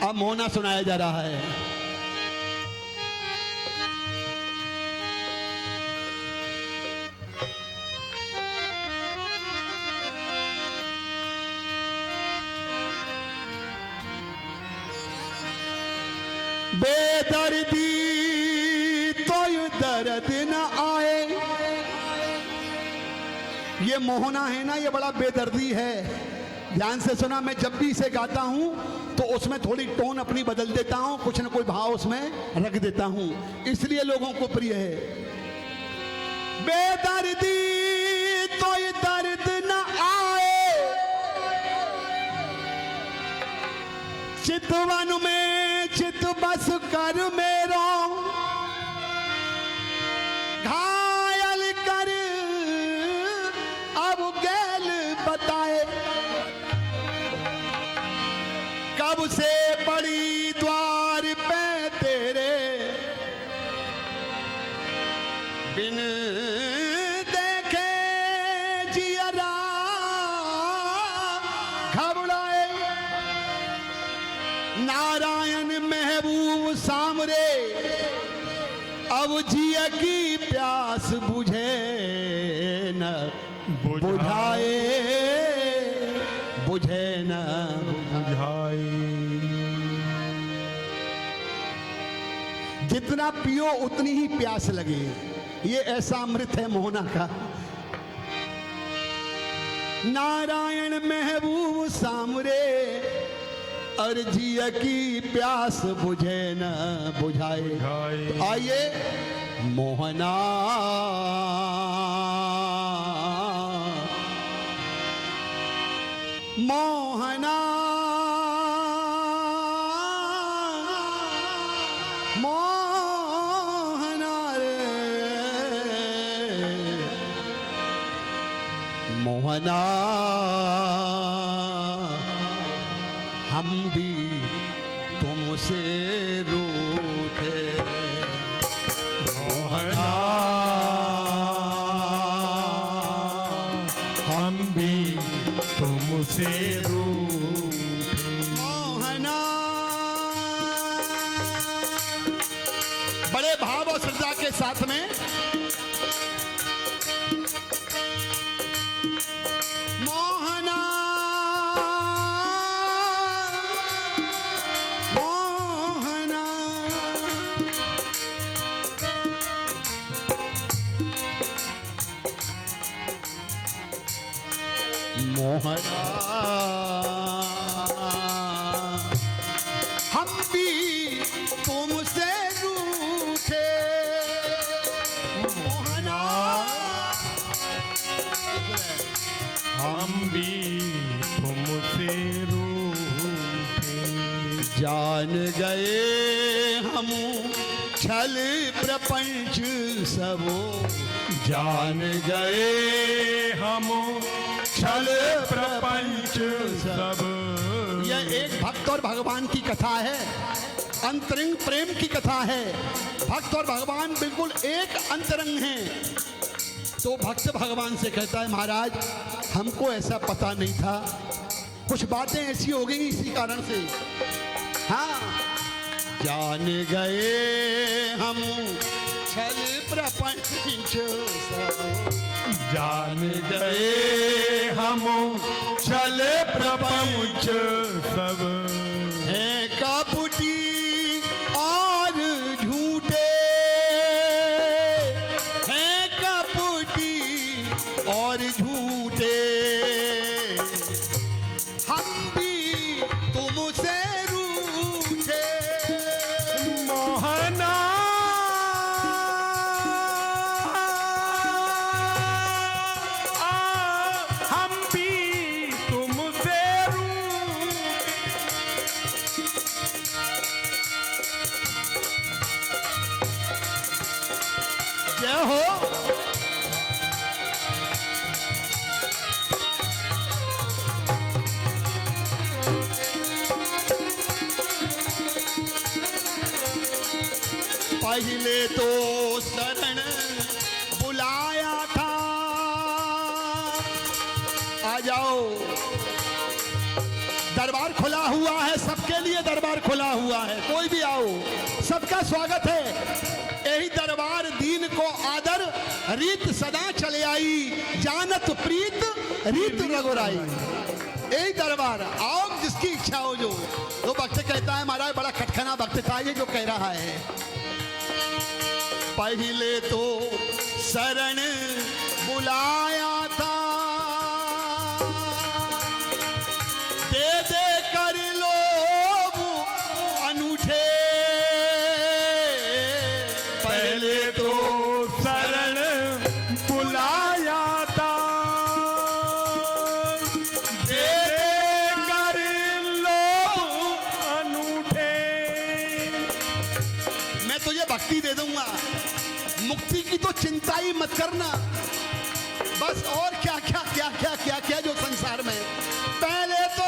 अब मोहना सुनाया जा रहा है। बेदर्दी तो दर्द न आए। ये मोहना है ना, ये बड़ा बेदर्दी है। ध्यान से सुना। मैं जब भी इसे गाता हूं तो उसमें थोड़ी टोन अपनी बदल देता हूं, कुछ न कोई भाव उसमें रख देता हूं, इसलिए लोगों को प्रिय है। बेदर्दी तो दर्द न आए, चितवन में चित बस कर मेरो, घायल कर अब गैल बताए। कब से पड़ी द्वार पे तेरे, बिन देखे जियरा घबराए। नारायण महबूब सामरे, अब जिया की प्यास बुझे न बुझाए, बुझे न बुझाई। जितना पियो उतनी ही प्यास लगे, ये ऐसा अमृत है मोहना का। नारायण महबूब सामरे, और जिया की प्यास बुझे न बुझाए। तो आइए मोहना, मोहना, मोहना रे मोहना, हम भी तुमसे रूठे। मोहना, हम भी तुमसे रूठे। मोहना, बड़े भाव और श्रद्धा के साथ में मोहना, मोहना, मोहना, हम भी तुमसे रूठे। हम भी तुमसे रूठे। जान गए हम छल प्रपंच सबो, जान गए हम छल प्रपंच सब। यह एक भक्त और भगवान की कथा है, अंतरंग प्रेम की कथा है। भक्त और भगवान बिल्कुल एक अंतरंग हैं। तो भक्त भगवान से कहता है, महाराज हमको ऐसा पता नहीं था, कुछ बातें ऐसी हो गई इसी कारण से। हाँ, जान गए हम छल प्रपंच सब, जान गए हम छल प्रपंच सब। हैं कपटी और झूठे, हैं कपटी और झूठे, हम भी तुमसे रूठे। मोहना हम भी तुमसे जय हो। पहले तो शरण बुलाया था, आ जाओ, दरबार खुला हुआ है सबके लिए, दरबार खुला हुआ है, कोई भी आओ, सबका स्वागत है। यही दरबार दीन को आदर रीत सदा चले आई, जानत प्रीत रीत रघुराई। यही दरबार आओ, जिसकी इच्छा हो। जो तो भक्त कहता है, महाराज बड़ा खटखना भक्त था ये जो कह रहा है। पहले तो शरण बुलाया था, दे दे कर लोग अनूठे। पहले तो शरण बुलाया था, दे कर लोग अनूठे। मैं तुझे भक्ति दे दूंगा, मुक्ति की तो चिंता ही मत करना। बस और क्या क्या क्या क्या क्या क्या जो संसार में। पहले तो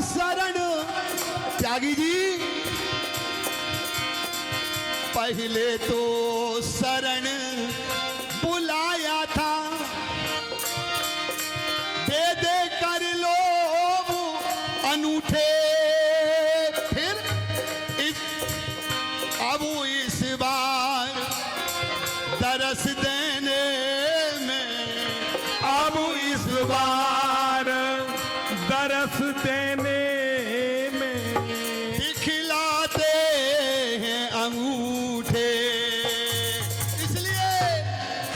शरण, त्यागी जी, पहले तो शरण बुलाया था, दे दे कर लोग अनूठे। इस बार दरस देने में, अब इस बार दरस देने में दिखलाते हैं अंगूठे। इसलिए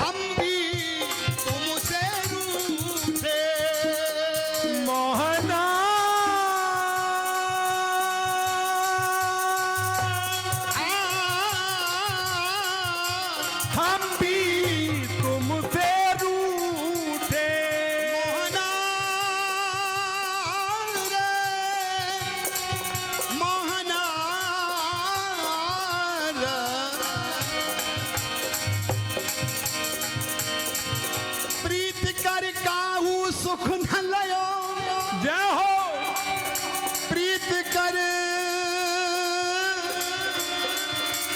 हम भी तुमसे रूठे। मोहना हम भी तुमसे रूठे। मोहना प्रीत कर काहू सुख न लयो। जय हो। प्रीत कर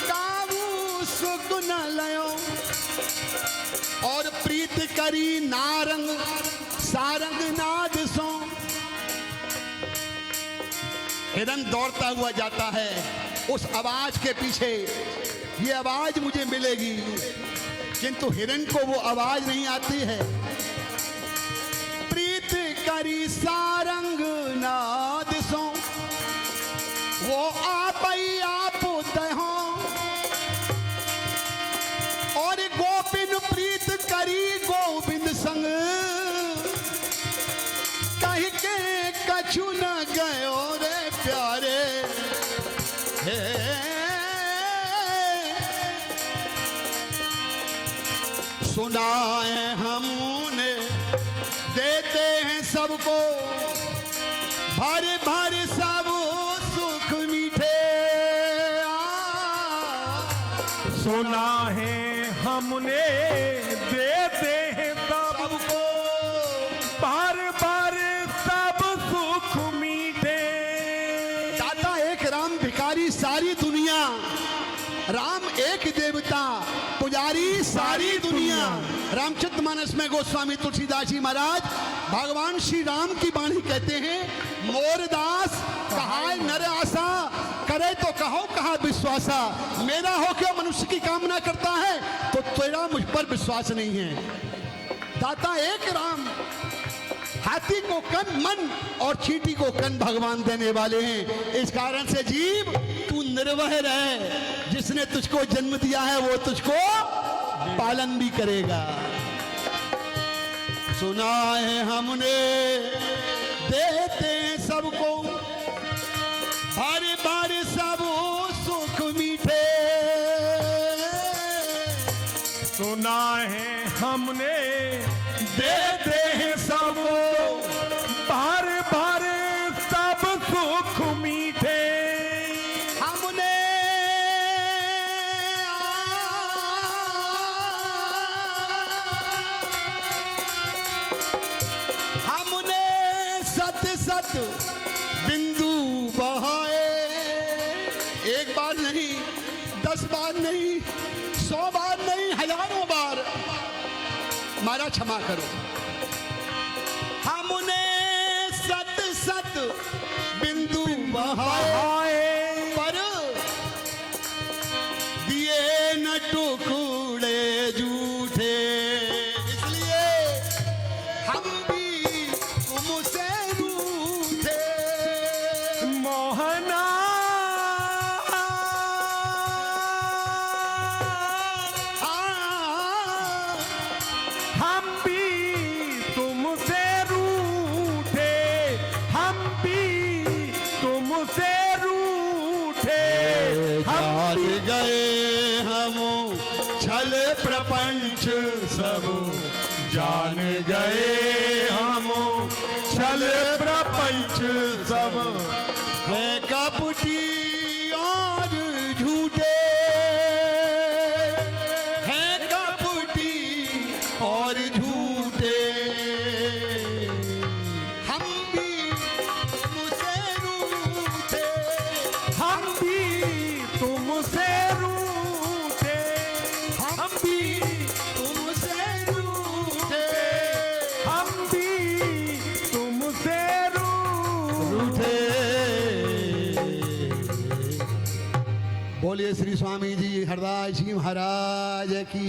काहू सुख न लयो, और प्रीत करी नारंग सारंग नाद सो। हिरन दौड़ता हुआ जाता है, उस आवाज के पीछे ये आवाज मुझे मिलेगी, किंतु हिरन को वो आवाज नहीं आती है। प्रीत करी सारंग नाद सो, वो आप ही आप हो। और गोपिन प्रीत करी गोविंद संग, कहीं के कछु न गयो रे प्यारे। सबको भारे भारे सब सुख मीठे। सुना है हमने देते हैं सबको बार बार सब सुख मीठे। दाता एक राम भिखारी सारी दुनिया, राम एक देवता पुजारी सारी दुनिया। रामचरितमानस में गोस्वामी तुलसीदास जी महाराज भगवान श्री राम की वाणी कहते हैं, मोरदास कहाय नर आशा, करे तो कहो कहा विश्वासा। मेरा हो क्यों मनुष्य की कामना करता है, तो तेरा मुझ पर विश्वास नहीं है। दाता एक राम, हाथी को कन मन और चींटी को कन भगवान देने वाले हैं। इस कारण से जीव तू निर्भय रहे, जिसने तुझको जन्म दिया है वो तुझको पालन भी करेगा। सुना है हमने देते सबको बारे बारे सब सुख मीठे। सुना है हमने देते हैं सबको बार बार सब सुख मीठे। हमने सत सत बिंदु बहाए, एक बार नहीं 10 बार नहीं 100 बार नहीं हजारों बार, मारा क्षमा करो। हमने सत सत बिंदु बहाए पर दिए न टुकड़े झूठे। इसलिए हम भी तुमसे रूठे। मोहना हम भी तुमसे रूठे, हम भी तुमसे रूठे। हार गए हम छल प्रपंच सब, जान गए हम छल प्रपंच सब। है कपटी और झूठे, है कपटी और झूठे। हम भी तुमसे रूठे, हम भी तुमसे रूठे, हम भी तुमसे रूठे, हम भी तुमसे रूठे। बोलिए श्री स्वामी जी हरदास जी महाराज की,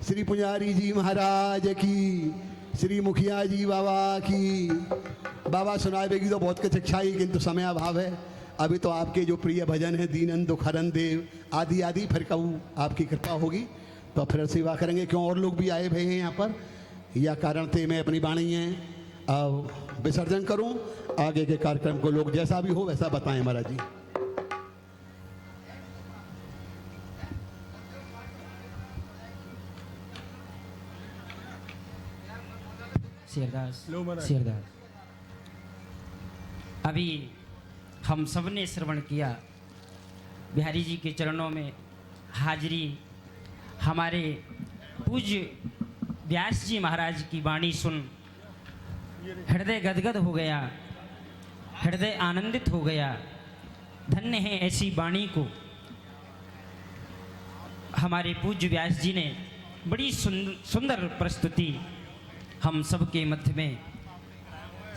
श्री पुजारी जी महाराज की, श्री मुखिया जी बाबा की। बाबा सुनाएगी तो बहुत कुछ इच्छा ही, किंतु समय अभाव है। अभी तो आपके जो प्रिय भजन है दीनन दुखहरन देव आदि आदि, फिर कब आपकी कृपा होगी तो फिर सेवा करेंगे। क्यों और लोग भी आए भए हैं यहाँ पर, यह कारण थे मैं अपनी वाणी है अब विसर्जन करूं। आगे के कार्यक्रम को लोग जैसा भी हो वैसा बताएं महाराज जी। शेरदास लो महाराज। शेरदास, अभी हम सब ने श्रवण किया बिहारी जी के चरणों में हाजिरी। हमारे पूज्य व्यास जी महाराज की वाणी सुन हृदय गदगद हो गया, हृदय आनंदित हो गया। धन्य है ऐसी वाणी को हमारे पूज्य व्यास जी ने बड़ी सुंदर प्रस्तुति हम सबके मध्य में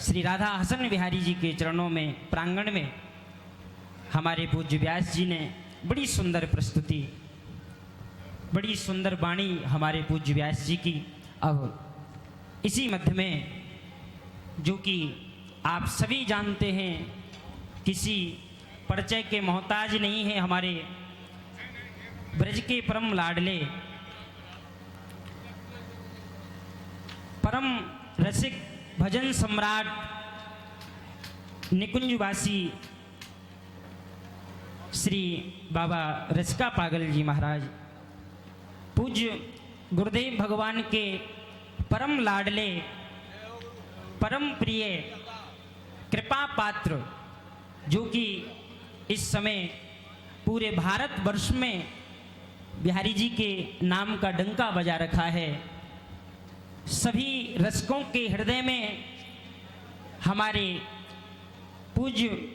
श्री राधा हसन बिहारी जी के चरणों में प्रांगण में हमारे पूज्य व्यास जी ने बड़ी सुंदर प्रस्तुति, बड़ी सुंदर वाणी हमारे पूज्य व्यास जी की। अब इसी मध्य में जो कि आप सभी जानते हैं, किसी परिचय के मोहताज नहीं है, हमारे ब्रज के परम लाडले परम रसिक भजन सम्राट निकुंजवासी श्री बाबा रसिका पागल जी महाराज, पूज्य गुरुदेव भगवान के परम लाडले परम प्रिय कृपा पात्र, जो कि इस समय पूरे भारतवर्ष में बिहारी जी के नाम का डंका बजा रखा है। सभी रसिकों के हृदय में हमारे पूज्य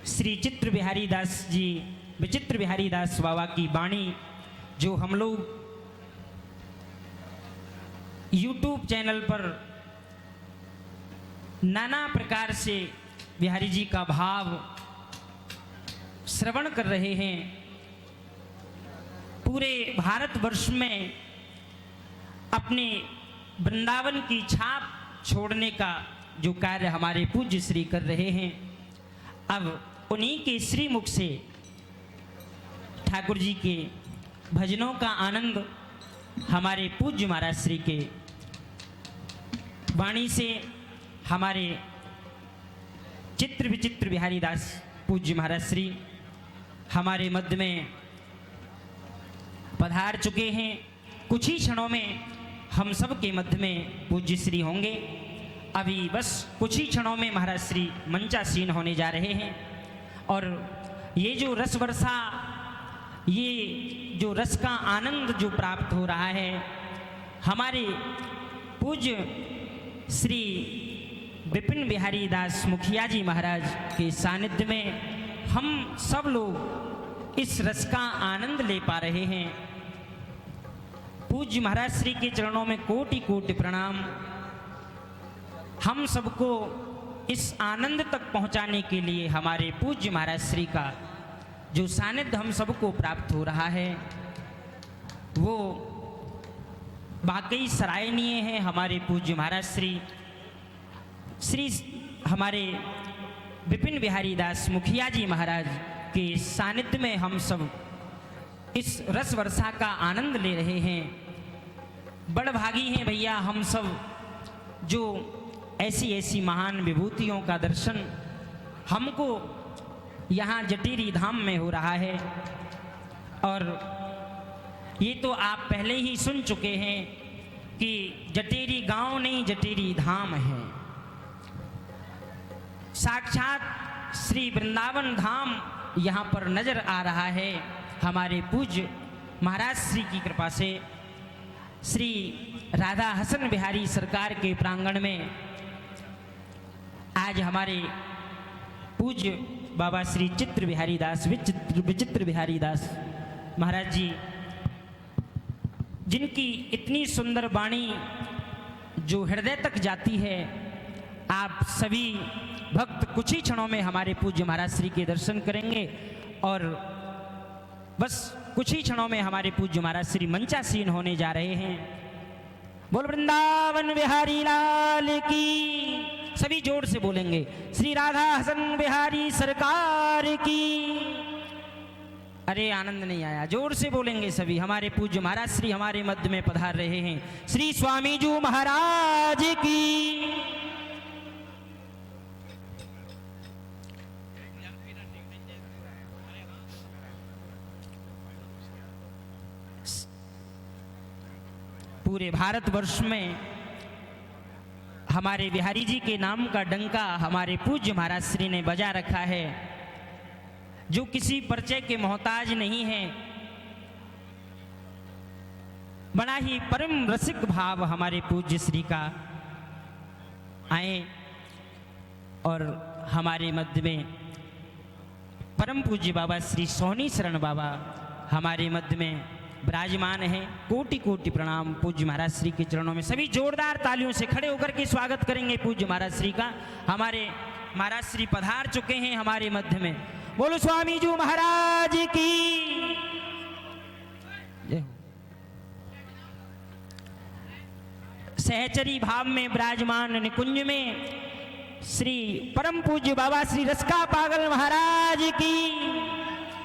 श्री चित्र बिहारी दास जी, विचित्र बिहारी दास बाबा की वाणी, जो हम लोग YouTube चैनल पर नाना प्रकार से बिहारी जी का भाव श्रवण कर रहे हैं। पूरे भारतवर्ष में अपने वृंदावन की छाप छोड़ने का जो कार्य हमारे पूज्य श्री कर रहे हैं, अब उन्हीं के श्री मुख से ठाकुर जी के भजनों का आनंद हमारे पूज्य महाराज श्री के वाणी से हमारे चित्र विचित्र बिहारी दास पूज्य महाराज श्री हमारे मध्य में पधार चुके हैं। कुछ ही क्षणों में हम सब के मध्य में पूज्य श्री होंगे। अभी बस कुछ ही क्षणों में महाराज श्री मंचासीन होने जा रहे हैं। और ये जो रस वर्षा, ये जो रस का आनंद जो प्राप्त हो रहा है, हमारे पूज्य श्री विपिन बिहारी दास मुखिया जी महाराज के सानिध्य में हम सब लोग इस रस का आनंद ले पा रहे हैं। पूज्य महाराज श्री के चरणों में कोटि कोटि प्रणाम। हम सबको इस आनंद तक पहुंचाने के लिए हमारे पूज्य महाराज श्री का जो सानिध्य हम सबको प्राप्त हो रहा है, वो वाकई सराहनीय है। हमारे पूज्य महाराज श्री हमारे विपिन बिहारी दास मुखिया जी महाराज के सानिध्य में हम सब इस रस वर्षा का आनंद ले रहे हैं। बड़भागी हैं भैया हम सब, जो ऐसी ऐसी महान विभूतियों का दर्शन हमको यहाँ जटेरी धाम में हो रहा है। और ये तो आप पहले ही सुन चुके हैं कि जटेरी गांव नहीं, जटेरी धाम है। साक्षात श्री वृंदावन धाम यहाँ पर नजर आ रहा है। हमारे पूज्य महाराज श्री की कृपा से श्री राधा हसन बिहारी सरकार के प्रांगण में आज हमारे पूज्य बाबा श्री चित्र बिहारी दास, विचित्र बिहारी दास महाराज जी, जिनकी इतनी सुंदर वाणी जो हृदय तक जाती है, आप सभी भक्त कुछ ही क्षणों में हमारे पूज्य महाराज श्री के दर्शन करेंगे। और बस कुछ ही क्षणों में हमारे पूज्य महाराज श्री मंचासीन होने जा रहे हैं। बोल वृंदावन बिहारी लाल की। सभी जोर से बोलेंगे, श्री राधा हसन बिहारी सरकार की। अरे आनंद नहीं आया, जोर से बोलेंगे सभी। हमारे पूज्य महाराज श्री हमारे मध्य में पधार रहे हैं। श्री स्वामी जी महाराज की। पूरे भारतवर्ष में हमारे बिहारी जी के नाम का डंका हमारे पूज्य महाराज श्री ने बजा रखा है, जो किसी परिचय के मोहताज नहीं है। बड़ा ही परम रसिक भाव हमारे पूज्य श्री का आए और हमारे मध्य में परम पूज्य बाबा श्री सोहनी शरण बाबा हमारे मध्य में विराजमान है। कोटि कोटि प्रणाम पूज्य महाराज श्री के चरणों में। सभी जोरदार तालियों से खड़े होकर के स्वागत करेंगे पूज्य महाराज श्री का। हमारे महाराज श्री पधार चुके हैं हमारे मध्य में। बोलो स्वामी जी महाराज की जय हो। सहचरी भाव में विराजमान निकुंज में श्री परम पूज्य बाबा श्री रसका पागल महाराज की।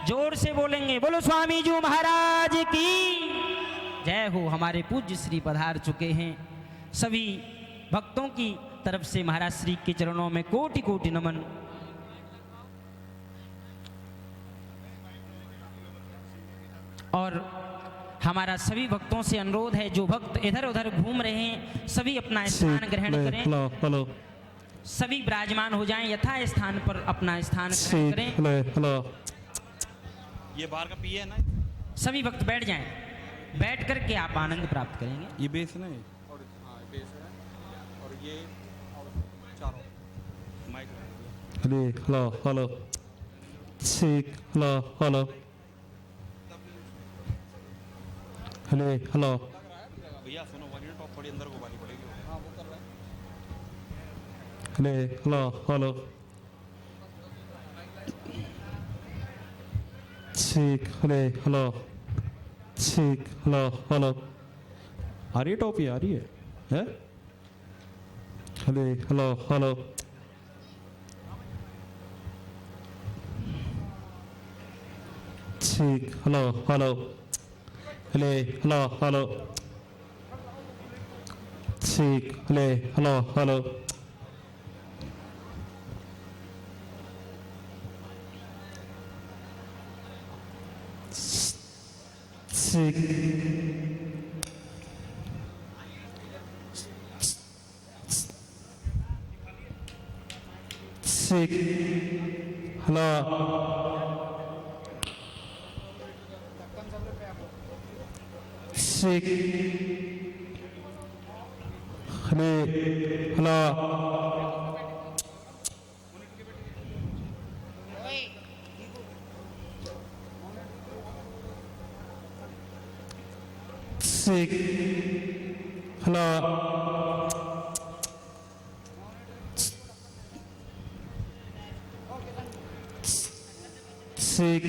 जोर से बोलेंगे, बोलो स्वामी जी महाराज की जय हो। हमारे पूज्य श्री पधार चुके हैं। सभी भक्तों की तरफ से महाराज श्री के चरणों में कोटि कोटि नमन। और हमारा सभी भक्तों से अनुरोध है, जो भक्त इधर उधर घूम रहे हैं सभी अपना स्थान ग्रहण करें। हेलो हेलो सभी विराजमान हो जाएं, यथा स्थान पर अपना स्थान ग्रहण करें। हेलो हेलो ये बाहर का पिए है ना, सभी भक्त बैठ जाएं, बैठ करके आप आनंद प्राप्त करेंगे। ये बेस है ना, ये और हाँ बेस है और ये चारों माइक हेलो हेलो हेलो ठीक हेलो हेलो हेलो हेलो भैया सुनो, वाली ना टॉप थोड़ी अंदर को वाली पड़ेगी। हाँ वो कर रहा है। हेलो हेलो ठीक हेलो ठीक हेलो आ रही है टॉप, ये आ रही है हैं? हेलो ठीक हेलो ठीक हेलो ठीक ठीक हेलो ठीक हेलो ठीक हेलो ठीक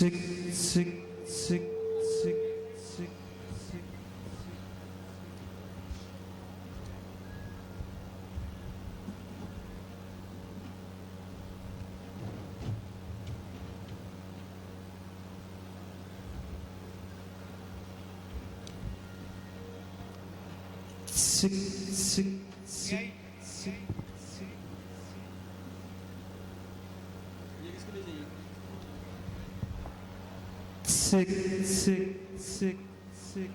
sick, sick, sick, sick, sick, sick. Sick, sick, sick, sick, sick. Sick, sick, sick, sick, sick.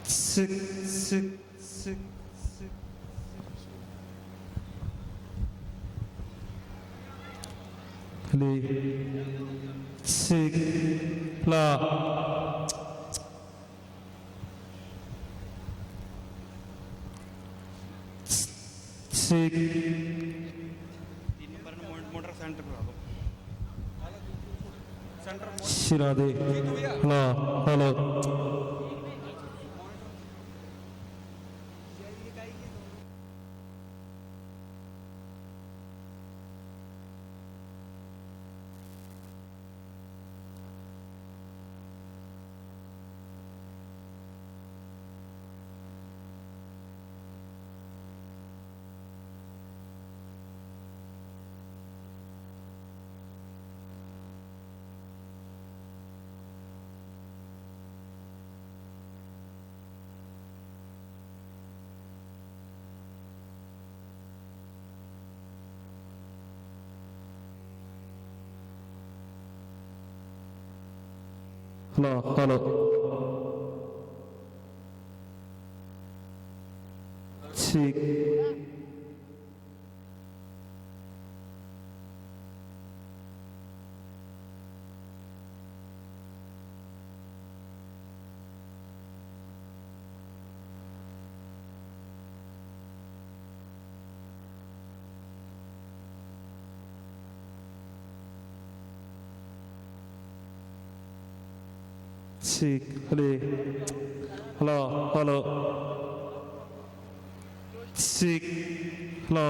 Sick, sick, sick, sick. Sick, la. Sick. 3 number में मोटर सेंटर करा दो। Centre Shirade. Hello, hello. Hello, hello. Sick. ठीक अरे hello hello ठीक hello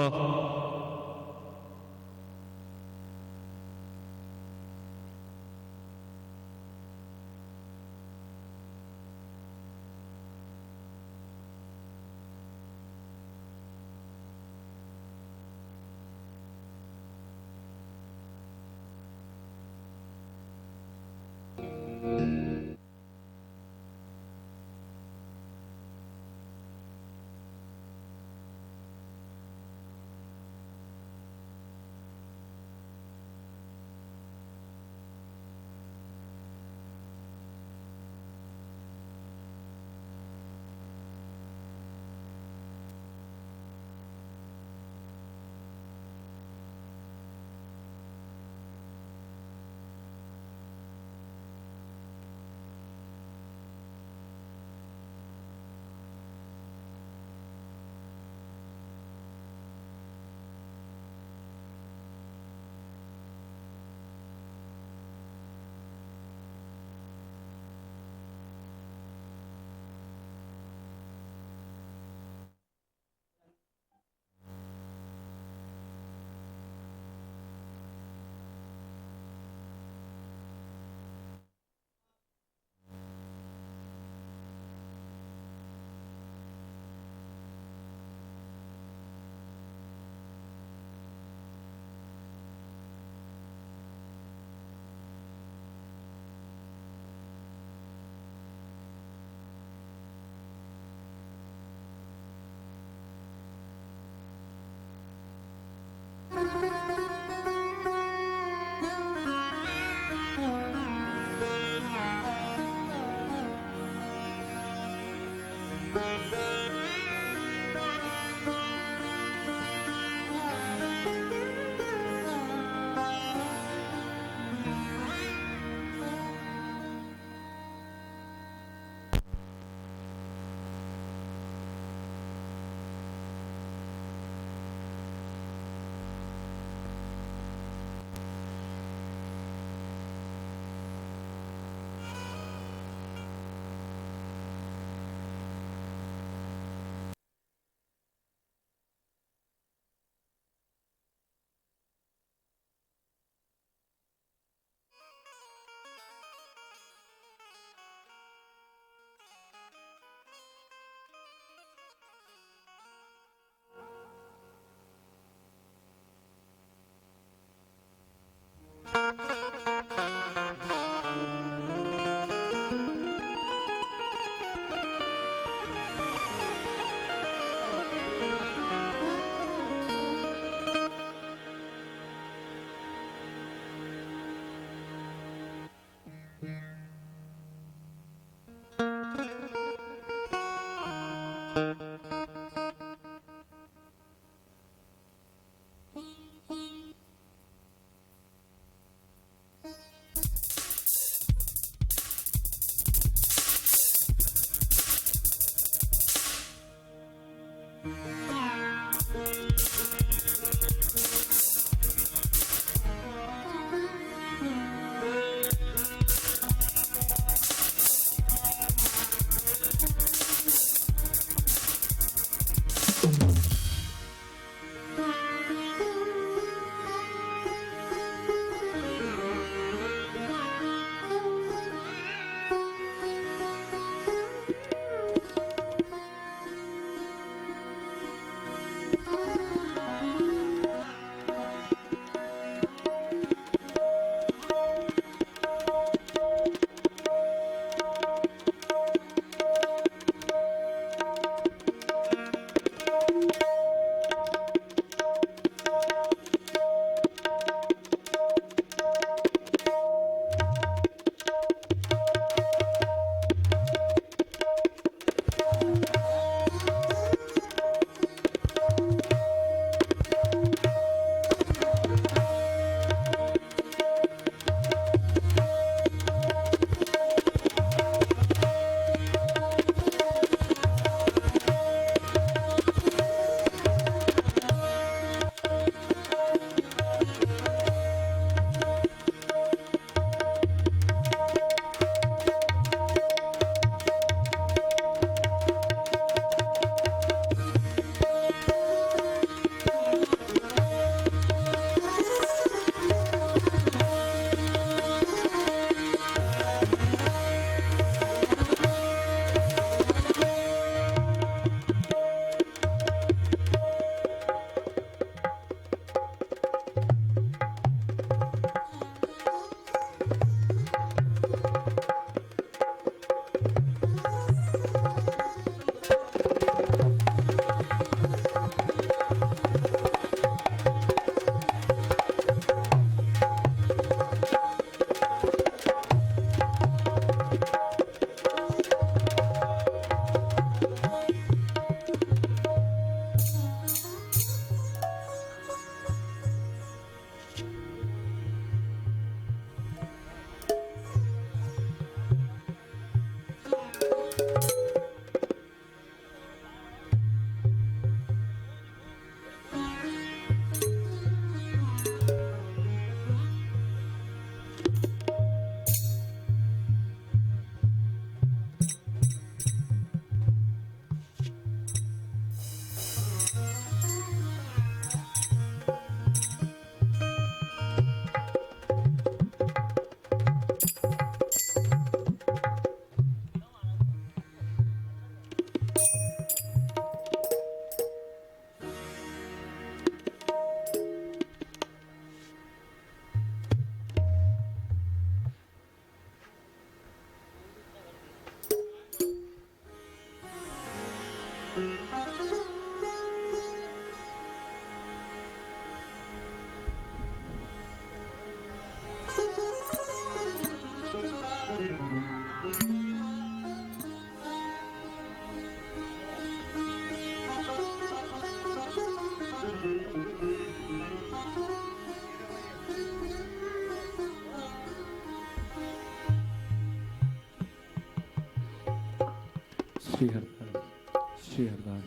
Shri Hardas Shri Hardas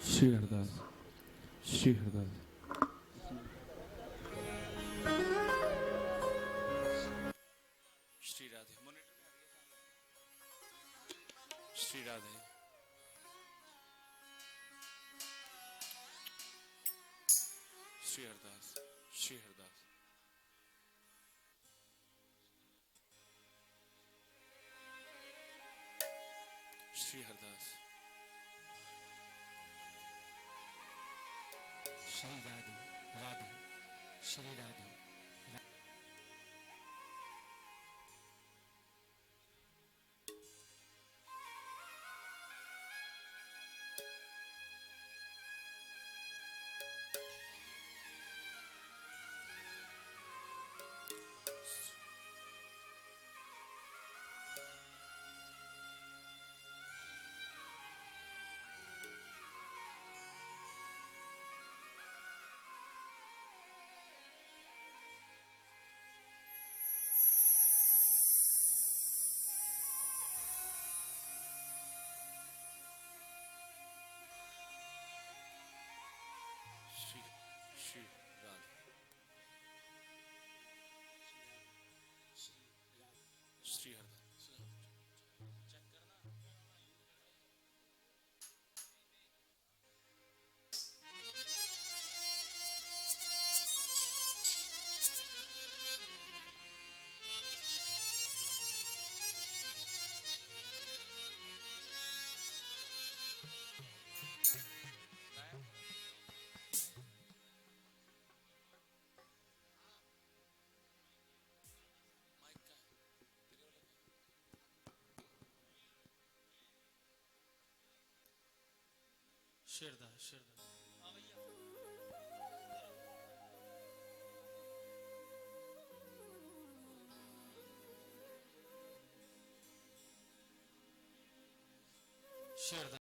Shri Hardas Shri Hardas Shri Radhe monitor Shri Radhe Shri Hardas Shri Hardas Shri Hardas Shri Radhe Radhe Shri Radhe Shri Shri Radhe Shri Hardas शेरदास शेरदास शेरदास